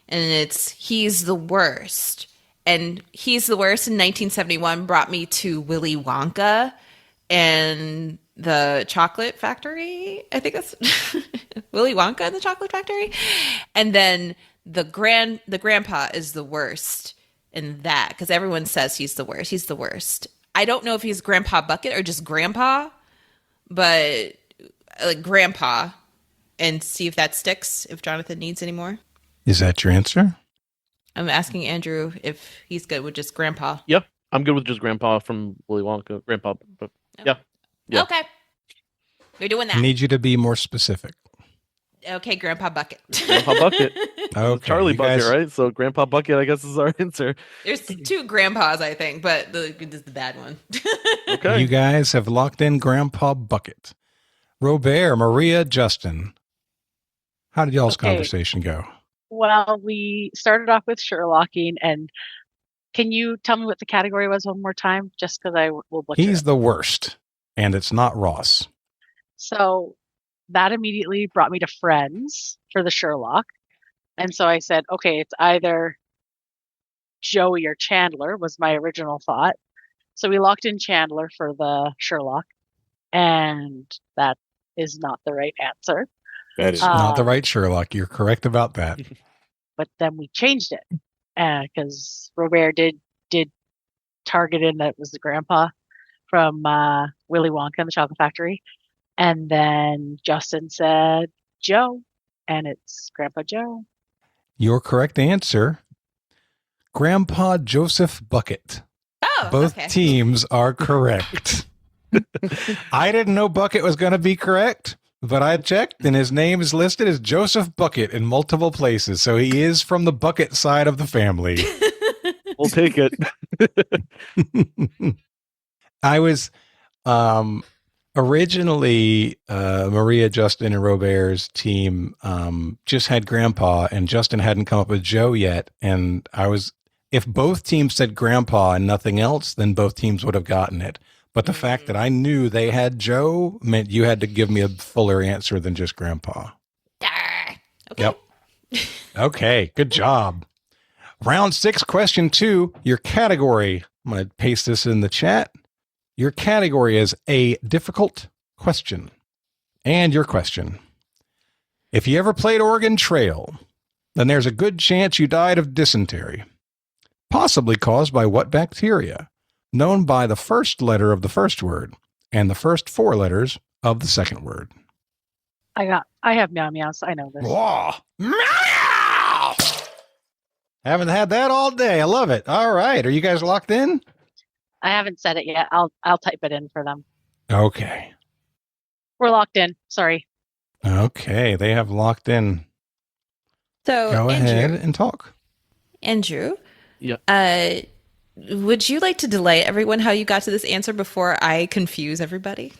And it's He's the Worst. And He's the Worst in 1971 brought me to Willy Wonka and the Chocolate Factory. I think that's Willy Wonka and the Chocolate Factory. And then the grandpa is the worst in that because everyone says he's the worst. He's the worst. I don't know if he's Grandpa Bucket or just Grandpa, but like Grandpa, and see if that sticks. If Jonathan needs any more, Is that your answer? I'm asking Andrew if he's good with just Grandpa. Yep, I'm good with just Grandpa from Willy Wonka. Grandpa, but yeah. Okay, we're doing I that. need you to be more specific. Okay, Grandpa Bucket. Grandpa Bucket. Okay, Charlie you Bucket, guys- right? So Grandpa Bucket, I guess, is our answer. There's two grandpas, I think, but this is the bad one. Okay. You guys have locked in Grandpa Bucket. Robert, Maria, Justin. How did y'all's Okay. conversation go? Well, we started off with Sherlocking, and can you tell me what the category was one more time? Just because I will butcher He's it. the worst, and it's not Ross. So that immediately brought me to Friends for the Sherlock. And so I said, okay, it's either Joey or Chandler was my original thought. So we locked in Chandler for the Sherlock, and that is not the right answer. That is Not the right Sherlock. You're correct about that. But then we changed it because Robert did target in that it was the grandpa from Willy Wonka and the Chocolate Factory. And then Justin said Joe, and it's Grandpa Joe. Your correct answer, Grandpa Joseph Bucket. Oh, Both okay. teams are correct. I didn't know Bucket was going to be correct, but I checked, and his name is listed as Joseph Bucket in multiple places. So he is from the Bucket side of the family. We'll take it. I was originally Maria, Justin, and Robert's team just had Grandpa, and Justin hadn't come up with Joe yet. And if both teams said Grandpa and nothing else, then both teams would have gotten it. But the fact that I knew they had Joe meant you had to give me a fuller answer than just Grandpa. Okay. Yep. Okay, good job. Round 6, question 2, your category. I'm going to paste this in the chat. Your category is a difficult question. And your question. If you ever played Oregon Trail, then there's a good chance you died of dysentery. Possibly caused by what bacteria? Known by the first letter of the first word and the first 4 letters of the second word. I have meow meows. I know this. Whoa. Meow! Haven't had that all day. I love it. All right. Are you guys locked in? I haven't said it yet. I'll type it in for them. Okay. We're locked in. Sorry. Okay. They have locked in. So Go ahead Andrew, and talk. Andrew, Yeah. would you like to delay everyone how you got to this answer before I confuse everybody?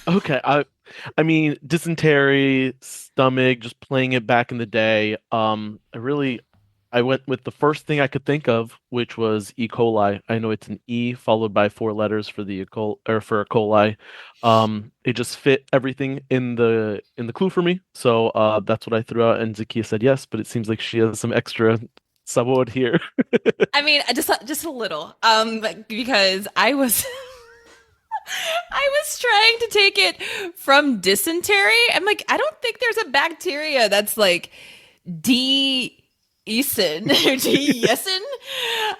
Okay. I mean, dysentery, stomach, just playing it back in the day. I went with the first thing I could think of, which was E. coli. I know it's an E followed by 4 letters for the for E. coli. It just fit everything in the clue for me. So that's what I threw out, and Zakia said yes, but it seems like she has some extra subwood here. I mean, just a little, because I was trying to take it from dysentery. I'm like, I don't think there's a bacteria that's like Eason or Yesin.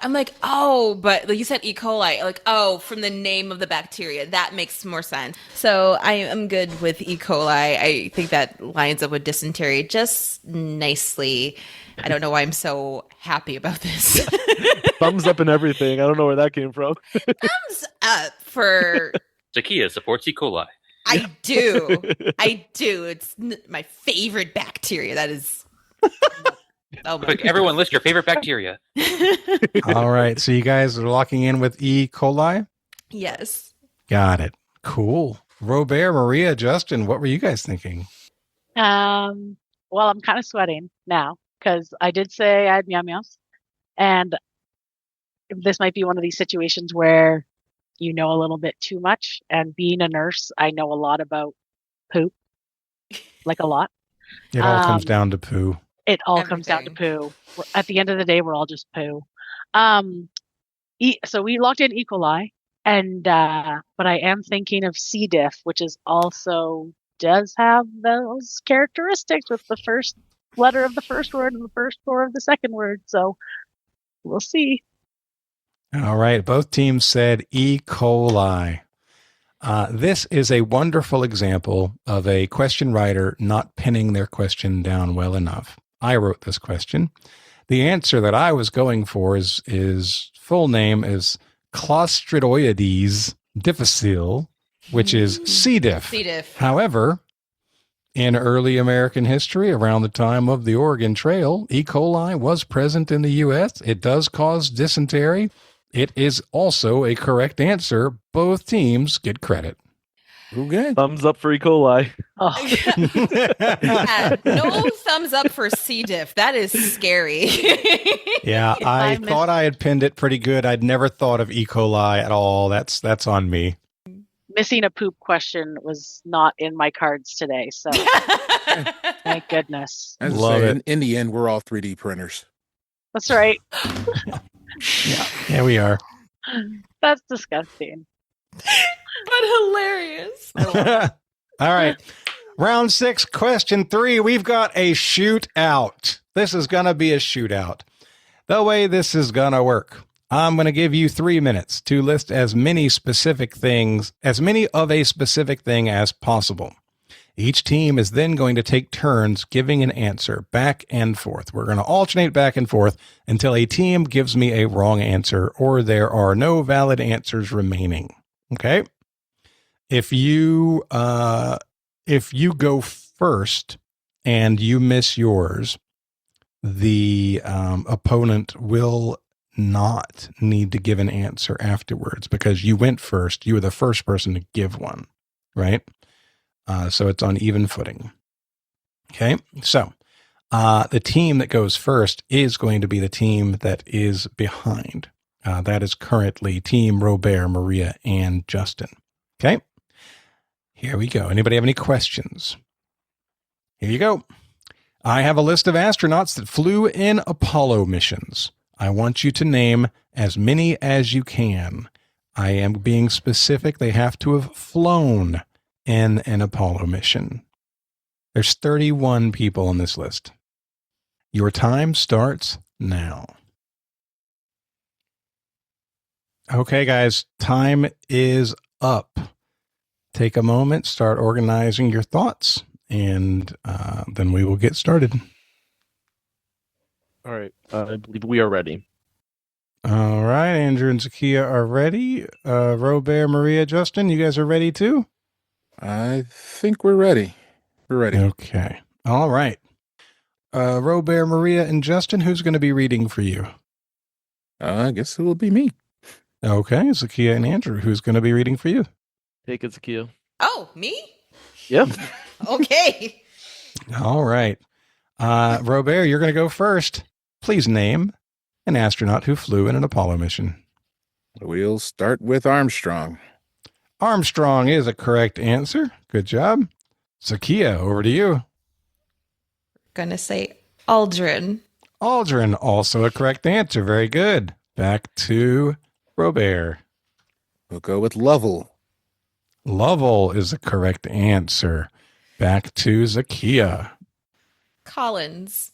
I'm like, oh, but like you said E. coli, like, oh, from the name of the bacteria, that makes more sense. So I am good with E. coli. I think that lines up with dysentery just nicely. I don't know why I'm so happy about this. Thumbs up and everything. I don't know where that came from. Thumbs up for Zakia supports E. coli. I do. It's my favorite bacteria. That is. Oh my Quick, everyone list your favorite bacteria. All right. So you guys are locking in with E. coli? Yes. Got it. Cool. Robert, Maria, Justin, what were you guys thinking? Well, I'm kind of sweating now because I did say I had meow meows, and this might be one of these situations where you know a little bit too much. And being a nurse, I know a lot about poop, like a lot. It all comes down to poo. It all comes down to poo. At the end of the day, we're all just poo. So we locked in E. coli, and but I am thinking of C. diff, which is also does have those characteristics with the first letter of the first word and the first four of the second word. So we'll see. All right. Both teams said E. coli. This is a wonderful example of a question writer not pinning their question down well enough. I wrote this question. The answer that I was going for is full name is Clostridoides difficile, which is C. diff. C. diff. However, in early American history, around the time of the Oregon Trail, E. coli was present in the U.S. It does cause dysentery. It is also a correct answer. Both teams get credit. Okay. Thumbs up for E. coli. No thumbs up for C. diff. That is scary. Yeah, I thought I had pinned it pretty good. I'd never thought of E. coli at all. That's on me. Missing a poop question was not in my cards today, so thank goodness. As I Love say, it. in the end, we're all 3D printers. That's right. Yeah, we are. That's disgusting. But hilarious. All right. Round 6, question 3. We've got a shootout. This is going to be a shootout. The way this is going to work, I'm going to give you 3 minutes to list as many of a specific thing as possible. Each team is then going to take turns giving an answer back and forth. We're going to alternate back and forth until a team gives me a wrong answer or there are no valid answers remaining. Okay? If you go first and you miss yours, the opponent will not need to give an answer afterwards because you went first. You were the first person to give one, right? So it's on even footing. Okay, so the team that goes first is going to be the team that is behind. That is currently Team Robert, Maria, and Justin. Okay, here we go. Anybody have any questions? Here you go. I have a list of astronauts that flew in Apollo missions. I want you to name as many as you can. I am being specific. They have to have flown in an Apollo mission. There's 31 people on this list. Your time starts now. Okay, guys, time is up. Take a moment, start organizing your thoughts, and then we will get started. All right. I believe we are ready. All right, Andrew and Zakia are ready. Robert, Maria, Justin, you guys are ready too? I think we're ready. We're ready. Okay. All right. Robert, Maria, and Justin, who's going to be reading for you? I guess it will be me. Okay. Zakia and Andrew, who's going to be reading for you? Take it, Zakia. Oh, me? Yep. Okay. All right. Robert, you're going to go first. Please name an astronaut who flew in an Apollo mission. We'll start with Armstrong. Armstrong is a correct answer. Good job. Zakia, over to you. Gonna say Aldrin. Aldrin, also a correct answer. Very good. Back to Robert. We'll go with Lovell. Lovell is a correct answer. Back to Zakia. Collins.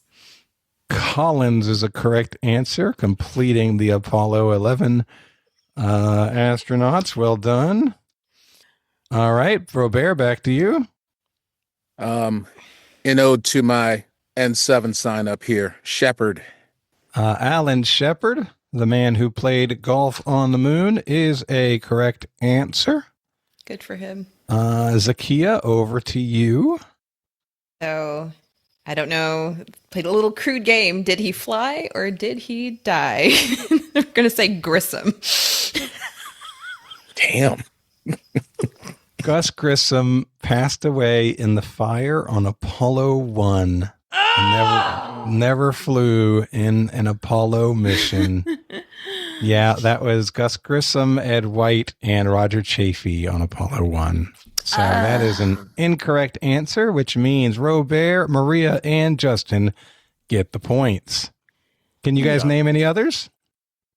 Collins is a correct answer, completing the Apollo 11 astronauts. Well done. All right, Robert, back to you. In ode to my N7 sign up here, Shepard. Alan Shepard, the man who played golf on the moon, is a correct answer. Good for him. Zakia, over to you. So, I don't know. Played a little crude game. Did he fly or did he die? I'm going to say Grissom. Damn. Gus Grissom passed away in the fire on Apollo 1. Never flew in an Apollo mission. Yeah, that was Gus Grissom, Ed White, and Roger Chaffee on Apollo 1. So that is an incorrect answer, which means Robert, Maria, and Justin get the points. Can you guys name any others?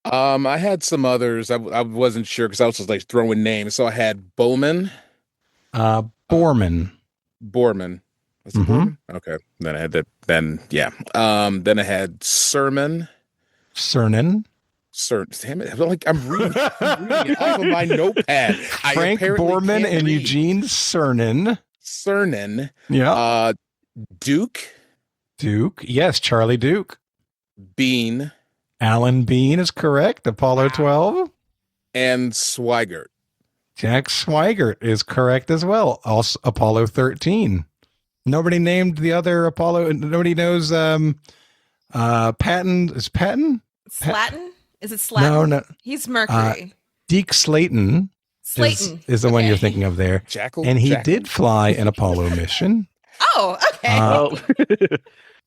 I had some others. I wasn't sure because I was just like throwing names. So I had Bowman. Borman. Borman. Was it Borman? Okay. Then I had that. Then I had Sermon. Cernan. Damn it! I'm reading it off of my notepad. Frank Borman and Eugene Cernan. Cernan. Yeah. Duke. Yes, Charlie Duke. Bean. Alan Bean is correct. Apollo 12. And Swigert. Jack Swigert is correct as well. Also, Apollo 13. Nobody named the other Apollo. Nobody knows Patton. Is Patton? Slatton? Is it Slatton? No. He's Mercury. Deke Slayton. Slayton. Is the one you're thinking of there. And he did fly an Apollo mission. Oh, okay.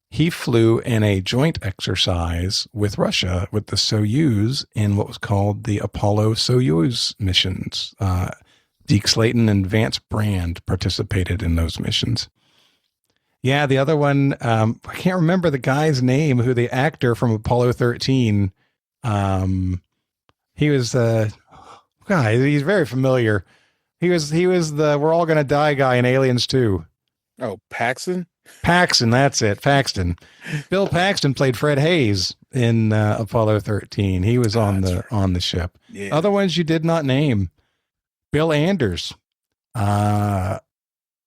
He flew in a joint exercise with Russia with the Soyuz in what was called the Apollo-Soyuz missions. Deke Slayton and Vance Brand participated in those missions. Yeah, the other one, I can't remember the guy's name, who the actor from Apollo 13, he was he's very familiar. He was the We're All Gonna Die guy in Aliens 2. Oh, Paxton? Paxton, that's it. Paxton. Bill Paxton played Fred Hayes in Apollo 13. He was on the ship. Yeah. Other ones you did not name. Bill Anders,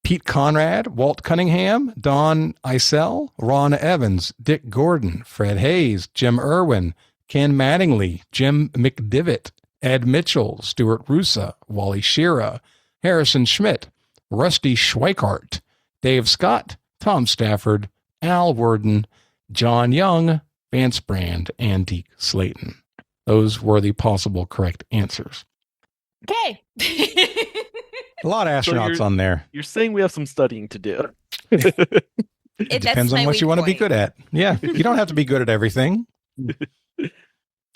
Pete Conrad, Walt Cunningham, Don Eisel, Ron Evans, Dick Gordon, Fred Hayes, Jim Irwin, Ken Mattingly, Jim McDivitt, Ed Mitchell, Stuart Russa, Wally Shearer, Harrison Schmidt, Rusty Schweikart, Dave Scott, Tom Stafford, Al Worden, John Young, Vance Brand, and Deke Slayton. Those were the possible correct answers. Okay. A lot of astronauts on there. You're saying we have some studying to do. It depends on what you want to be good at. Yeah, you don't have to be good at everything.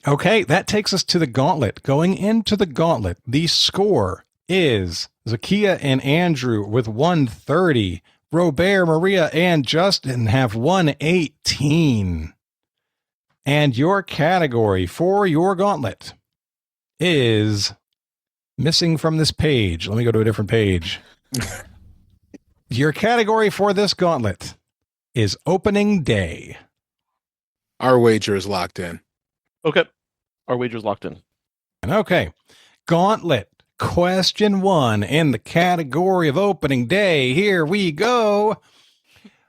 Okay, that takes us to the gauntlet. Going into the gauntlet, the score is Zakia and Andrew with 130. Robert, Maria, and Justin have 118. And your category for your gauntlet is missing from this page. Let me go to a different page. Your category for this gauntlet is opening day. Our wager is locked in. Okay. Our wager's locked in. Okay. Gauntlet. Question 1 in the category of opening day. Here we go.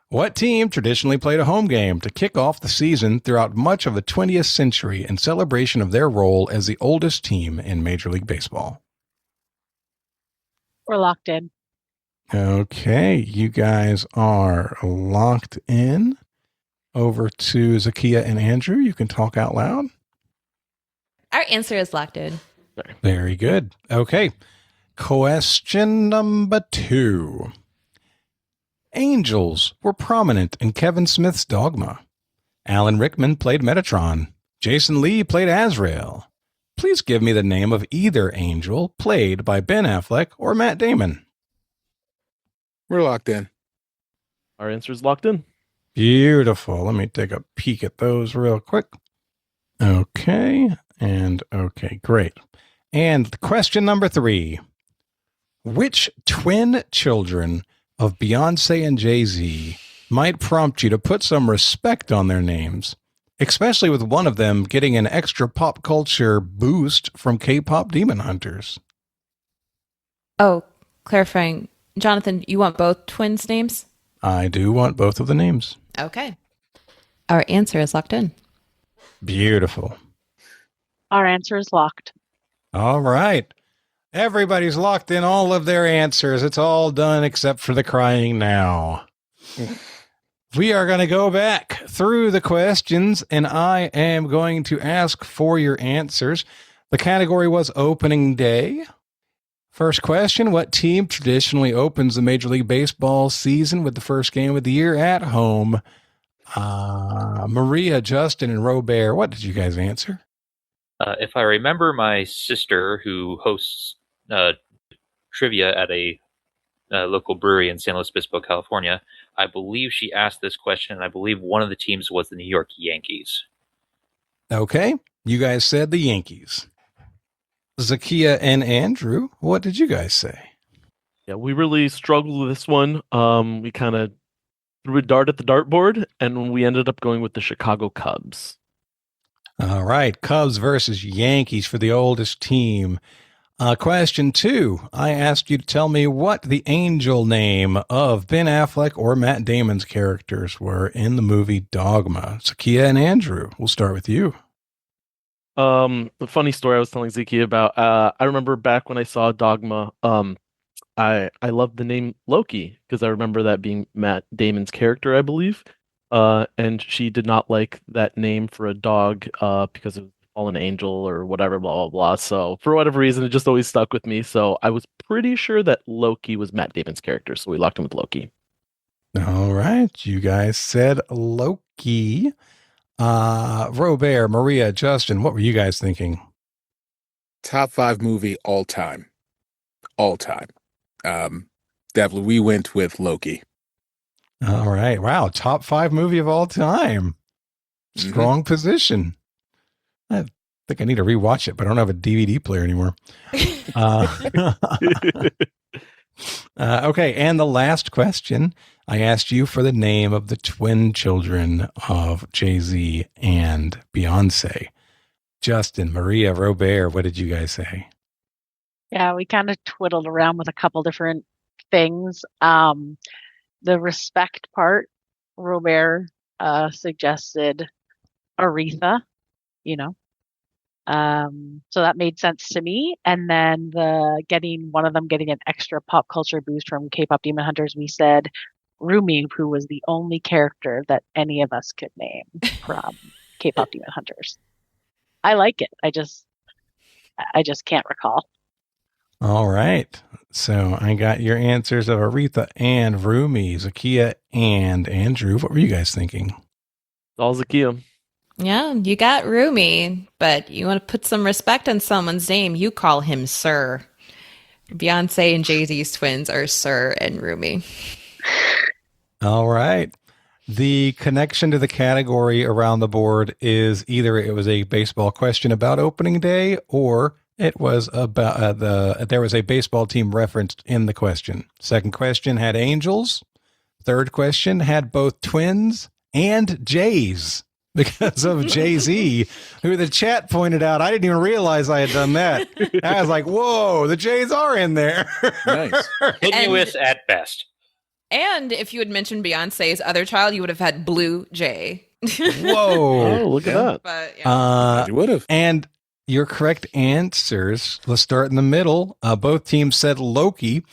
What team traditionally played a home game to kick off the season throughout much of the 20th century in celebration of their role as the oldest team in Major League Baseball? We're locked in. Okay, you guys are locked in. Over to Zakia and Andrew. You can talk out loud. Our answer is locked in. Very good. Okay. Question number 2. Angels were prominent in Kevin Smith's Dogma. Alan Rickman played Metatron. Jason Lee played Azrael. Please give me the name of either angel played by Ben Affleck or Matt Damon. We're locked in. Our answer is locked in. Beautiful. Let me take a peek at those real quick. Okay. And okay, great. And question number 3. Which twin children of Beyonce and Jay-Z might prompt you to put some respect on their names, especially with one of them getting an extra pop culture boost from K-pop Demon Hunters? Oh, clarifying. Jonathan, you want both twins' names? I do want both of the names. Okay. Our answer is locked in. Beautiful. Our answer is locked. All right. Everybody's locked in all of their answers. It's all done except for the crying now. We are going to go back through the questions, and I am going to ask for your answers. The category was opening day. First question, what team traditionally opens the Major League Baseball season with the first game of the year at home? Maria, Justin, and Robert, what did you guys answer? If I remember, my sister, who hosts trivia at a local brewery in San Luis Obispo, California, I believe she asked this question, and I believe one of the teams was the New York Yankees. Okay. You guys said the Yankees. Zakia and Andrew, what did you guys say? Yeah, we really struggled with this one. We kind of threw a dart at the dartboard, and we ended up going with the Chicago Cubs. All right. Cubs versus Yankees for the oldest team. Question 2. I asked you to tell me what the angel name of Ben Affleck or Matt Damon's characters were in the movie Dogma. Zakia and Andrew, we'll start with you. The funny story I was telling Ziki about, I remember back when I saw Dogma, I loved the name Loki because I remember that being Matt Damon's character, I believe. And she did not like that name for a dog, because it was fallen angel or whatever, blah blah blah. So for whatever reason, it just always stuck with me. So I was pretty sure that Loki was Matt Damon's character, so we locked him with Loki. All right. You guys said Loki. Robert, Maria, Justin, what were you guys thinking? Top 5 movie all time. All time. Definitely, we went with Loki. All right. Wow. Top 5 movie of all time. Strong position. I think I need to rewatch it, but I don't have a DVD player anymore. Okay. And the last question, I asked you for the name of the twin children of Jay-Z and Beyonce. Justin, Maria, Robert, what did you guys say? Yeah, we kind of twiddled around with a couple different things. The respect part, Robert suggested Aretha, so that made sense to me. And then one of them getting an extra pop culture boost from K-pop Demon Hunters, we said Rumi, who was the only character that any of us could name from K-pop Demon Hunters. I like it. I just can't recall. All right. So I got your answers of Aretha and Rumi, Zakia and Andrew. What were you guys thinking? All Zakia. Yeah, you got Rumi, but you want to put some respect on someone's name, you call him Sir. Beyonce and Jay-Z's twins are Sir and Rumi. All right. The connection to the category around the board is either it was a baseball question about opening day or it was about there was a baseball team referenced in the question. Second question had Angels. Third question had both twins and Jays because of Jay-Z, who the chat pointed out. I didn't even realize I had done that. I was like, whoa, the Jays are in there. Nice. Tenuous at best. And if you had mentioned Beyonce's other child, you would have had Blue Jay. Whoa. Oh, look at that. But, yeah. You would have. And your correct answers, let's start in the middle. Both teams said Loki.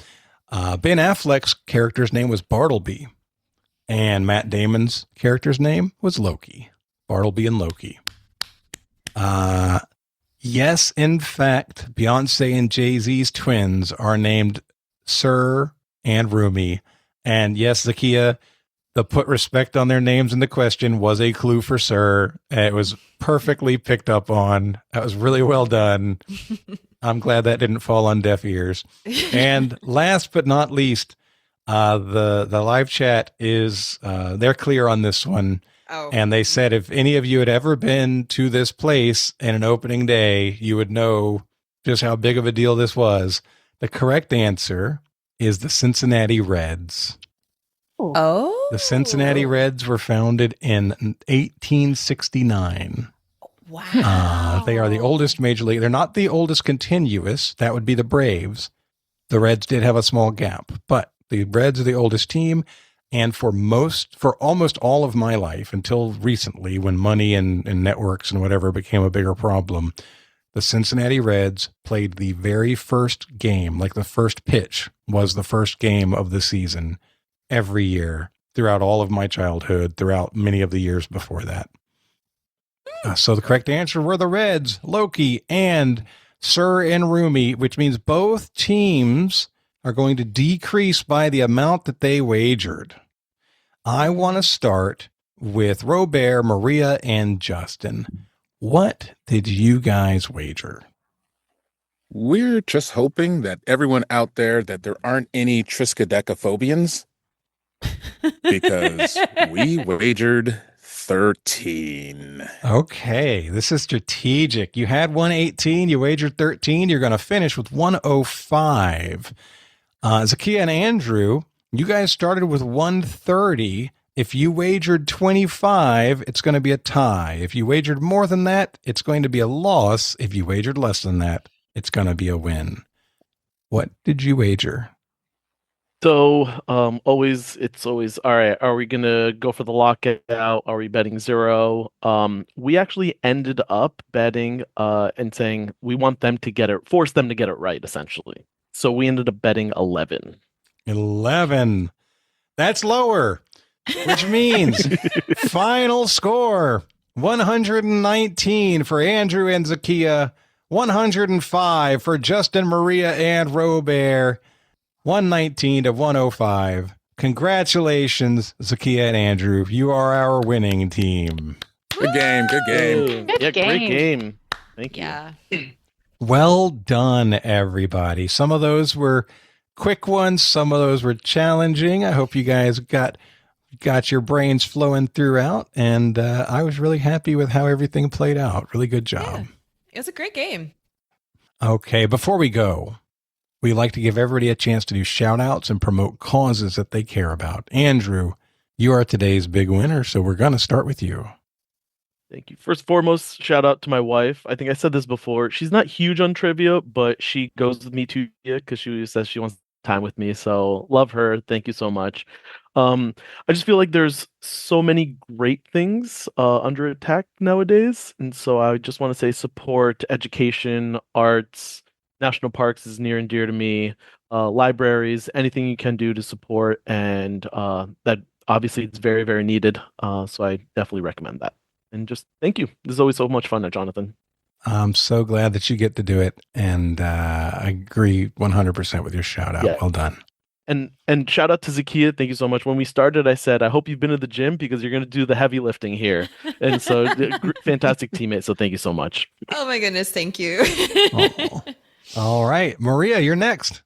Ben Affleck's character's name was Bartleby. And Matt Damon's character's name was Loki. Bartleby and Loki. Yes, in fact, Beyonce and Jay-Z's twins are named Sir and Rumi. And yes, Zakia, the put respect on their names in the question was a clue for Sir. It was perfectly picked up on. That was really well done. I'm glad that didn't fall on deaf ears. And last but not least, the live chat is they're clear on this one. Oh. And they said if any of you had ever been to this place in an opening day, you would know just how big of a deal this was. The correct answer is the Cincinnati Reds. Oh. The Cincinnati Reds were founded in 1869. Wow. They are the oldest major league. They're not the oldest continuous. That would be the Braves. The Reds did have a small gap, but the Reds are the oldest team. And for almost all of my life, until recently, when money and networks and whatever became a bigger problem, the Cincinnati Reds played the very first game, like the first pitch was the first game of the season every year throughout all of my childhood, throughout many of the years before that. So the correct answer were the Reds, Loki, and Sir and Rumi, which means both teams are going to decrease by the amount that they wagered. I want to start with Robert, Maria, and Justin. What did you guys wager? We're just hoping that everyone out there that there aren't any triskaidekaphobians because we wagered 13. Okay, this is strategic. You had 118, you wagered 13. You're going to finish with 105. Zakia and Andrew, you guys started with 130. If you wagered 25, it's going to be a tie. If you wagered more than that, it's going to be a loss. If you wagered less than that, it's going to be a win. What did you wager? So, it's always, all right, are we going to go for the lockout? Are we betting 0? We actually ended up betting and saying we want them to force them to get it right, essentially. So we ended up betting 11. 11. That's lower, which means final score 119 for Andrew and Zakia, 105 for Justin, Maria, and Robert. 119 to 105. Congratulations, Zakia and Andrew. You are our winning team. Good game. Good game. Great game. Thank you. Yeah. Well done, everybody. Some of those were quick ones. Some of those were challenging. I hope you guys got your brains flowing throughout. And I was really happy with how everything played out. Really good job. Yeah. It was a great game. Okay, before we go, we like to give everybody a chance to do shout outs and promote causes that they care about. Andrew, you are today's big winner, so we're going to start with you. Thank you. First and foremost, shout out to my wife. I think I said this before. She's not huge on trivia, but she goes with me to because she says she wants time with me. So love her. Thank you so much. I just feel like there's so many great things under attack nowadays. And so I just want to say support, education, arts, national parks is near and dear to me, libraries, anything you can do to support. And that obviously it's very, very needed. So I definitely recommend that. And just thank you. This is always so much fun, Jonathan. I'm so glad that you get to do it. And I agree 100% with your shout out. Yeah. Well done. And shout out to Zakia. Thank you so much. When we started, I said, I hope you've been to the gym because you're going to do the heavy lifting here. And so fantastic teammate. So thank you so much. Oh my goodness. Thank you. All right. Maria, you're next.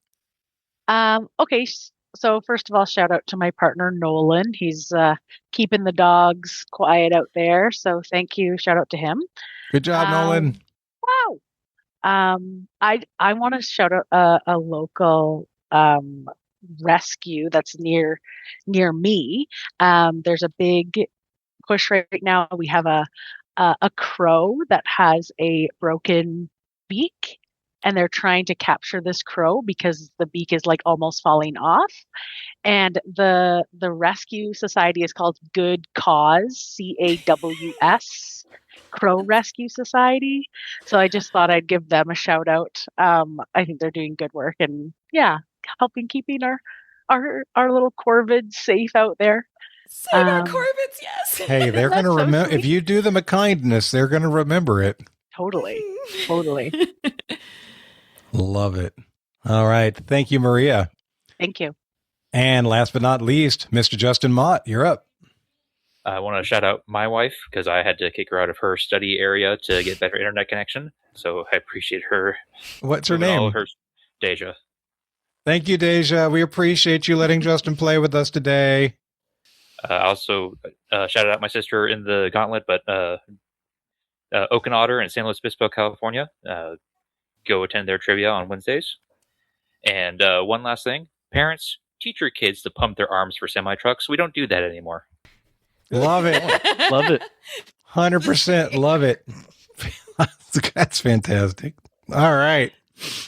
Okay. So first of all, shout out to my partner, Nolan. He's keeping the dogs quiet out there. So thank you. Shout out to him. Good job, Nolan. Wow. I want to shout out a local rescue that's near me. There's a big push right now. We have a crow that has a broken beak. And they're trying to capture this crow because the beak is like almost falling off. And the rescue society is called Good Cause, CAWS, Crow Rescue Society. So I just thought I'd give them a shout out. I think they're doing good work and keeping our little corvids safe out there. Save our corvids, yes. Hey, they're going to remember. If you do them a kindness, they're going to remember it. Totally. Love it. All right. Thank you, Maria. Thank you. And last but not least, Mr. Justin Mott, you're up. I want to shout out my wife because I had to kick her out of her study area to get better internet connection. So I appreciate her. What's her name? Deja. Thank you, Deja. We appreciate you letting Justin play with us today. I also shouted out my sister in the gauntlet, but Oak and Otter in San Luis Obispo, California. Go attend their trivia on Wednesdays. And one last thing, parents, teach your kids to pump their arms for semi-trucks. We don't do that anymore. Love it. Love it. 100% love it. That's fantastic. All right.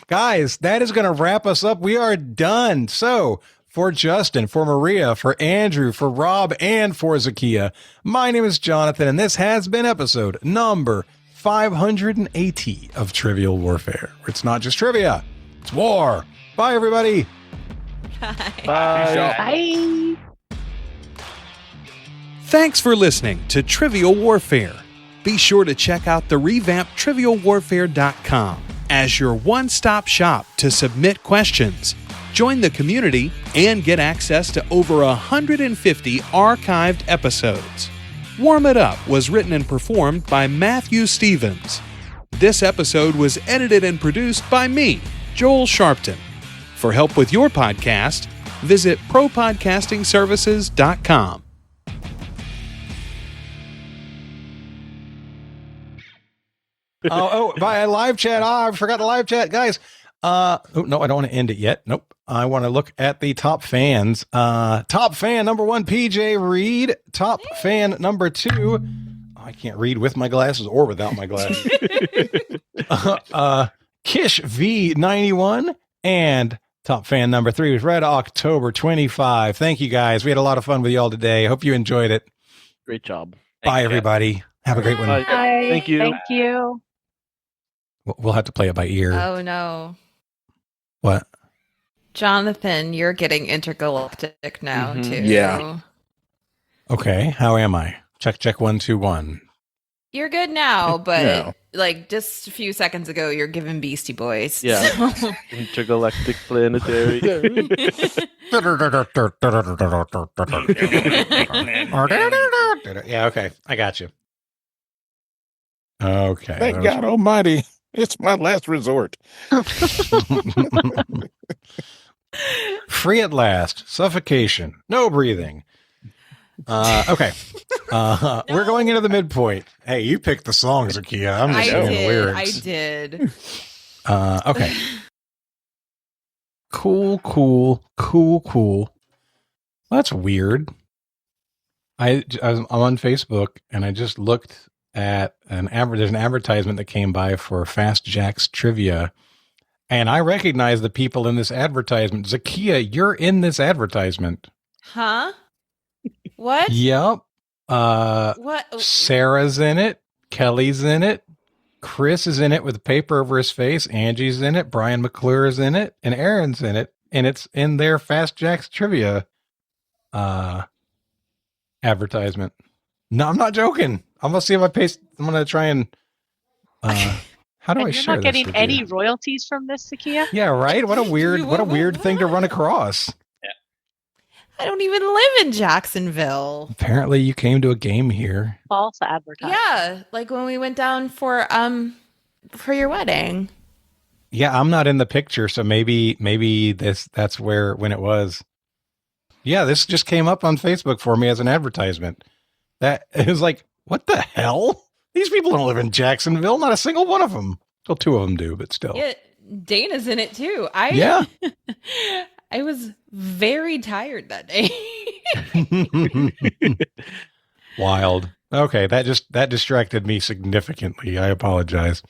Guys, that is going to wrap us up. We are done. So for Justin, for Maria, for Andrew, for Rob, and for Zakia, my name is Jonathan, and this has been episode number 580 of Trivial Warfare. It's not just trivia, it's war. Bye, everybody. Bye. Bye. Thanks for listening to Trivial Warfare. Be sure to check out the revamped TrivialWarfare.com as your one-stop shop to submit questions, join the community, and get access to over 150 archived episodes. Warm It Up was written and performed by Matthew Stevens. This episode was edited and produced by me, Joel Sharpton. For help with your podcast, visit propodcastingservices.com. By live chat. I forgot the live chat, guys. No, I don't want to end it yet. Nope. I want to look at the top fans. Top fan number 1, PJ Reed. Top fan number 2. I can't read with my glasses or without my glasses. Kish V91. And top fan number 3 was Red October 25. Thank you, guys. We had a lot of fun with y'all today. Hope you enjoyed it. Great job. Bye, everybody. Have a great one. Bye. Thank you. Thank you. We'll have to play it by ear. Oh, no. What? Jonathan, you're getting intergalactic now, too. Yeah. Okay. How am I? Check 1 2 1. You're good now, but No. like just a few seconds ago, you're giving Beastie Boys. Yeah. So- Intergalactic planetary. Yeah, okay. I got you. Okay. Thank God Almighty. It's my last resort. Free at last. Suffocation. No breathing. Okay. We're going into the midpoint. Hey, you picked the songs, Akia. I'm just saying the lyrics. I did. Okay. Cool. That's weird. I'm on Facebook and I just looked at there's an advertisement that came by for Fast Jack's Trivia, and I recognize the people in this advertisement. Zakia, you're in this advertisement. Huh? What? Yep. What? Sarah's in it. Kelly's in it. Chris is in it with a paper over his face. Angie's in it. Brian McClure is in it. And Aaron's in it. And it's in their Fast Jack's Trivia advertisement. No, I'm not joking. I'm going to see if I paste. I'm going to try and how do I You're share not this getting with any you? royalties from this, Sakia? Yeah, right? What a weird thing to run across. I don't even live in Jacksonville. Apparently you came to a game here. False advertising. Yeah, like when we went down for your wedding. Yeah, I'm not in the picture, so maybe that's when it was. Yeah, this just came up on Facebook for me as an advertisement. That it was like, what the hell? These people don't live in Jacksonville. Not a single one of them. Well, 2 of them do, but still. Yeah, Dana's in it too. Yeah. I was very tired that day. Wild. Okay, that distracted me significantly. I apologize.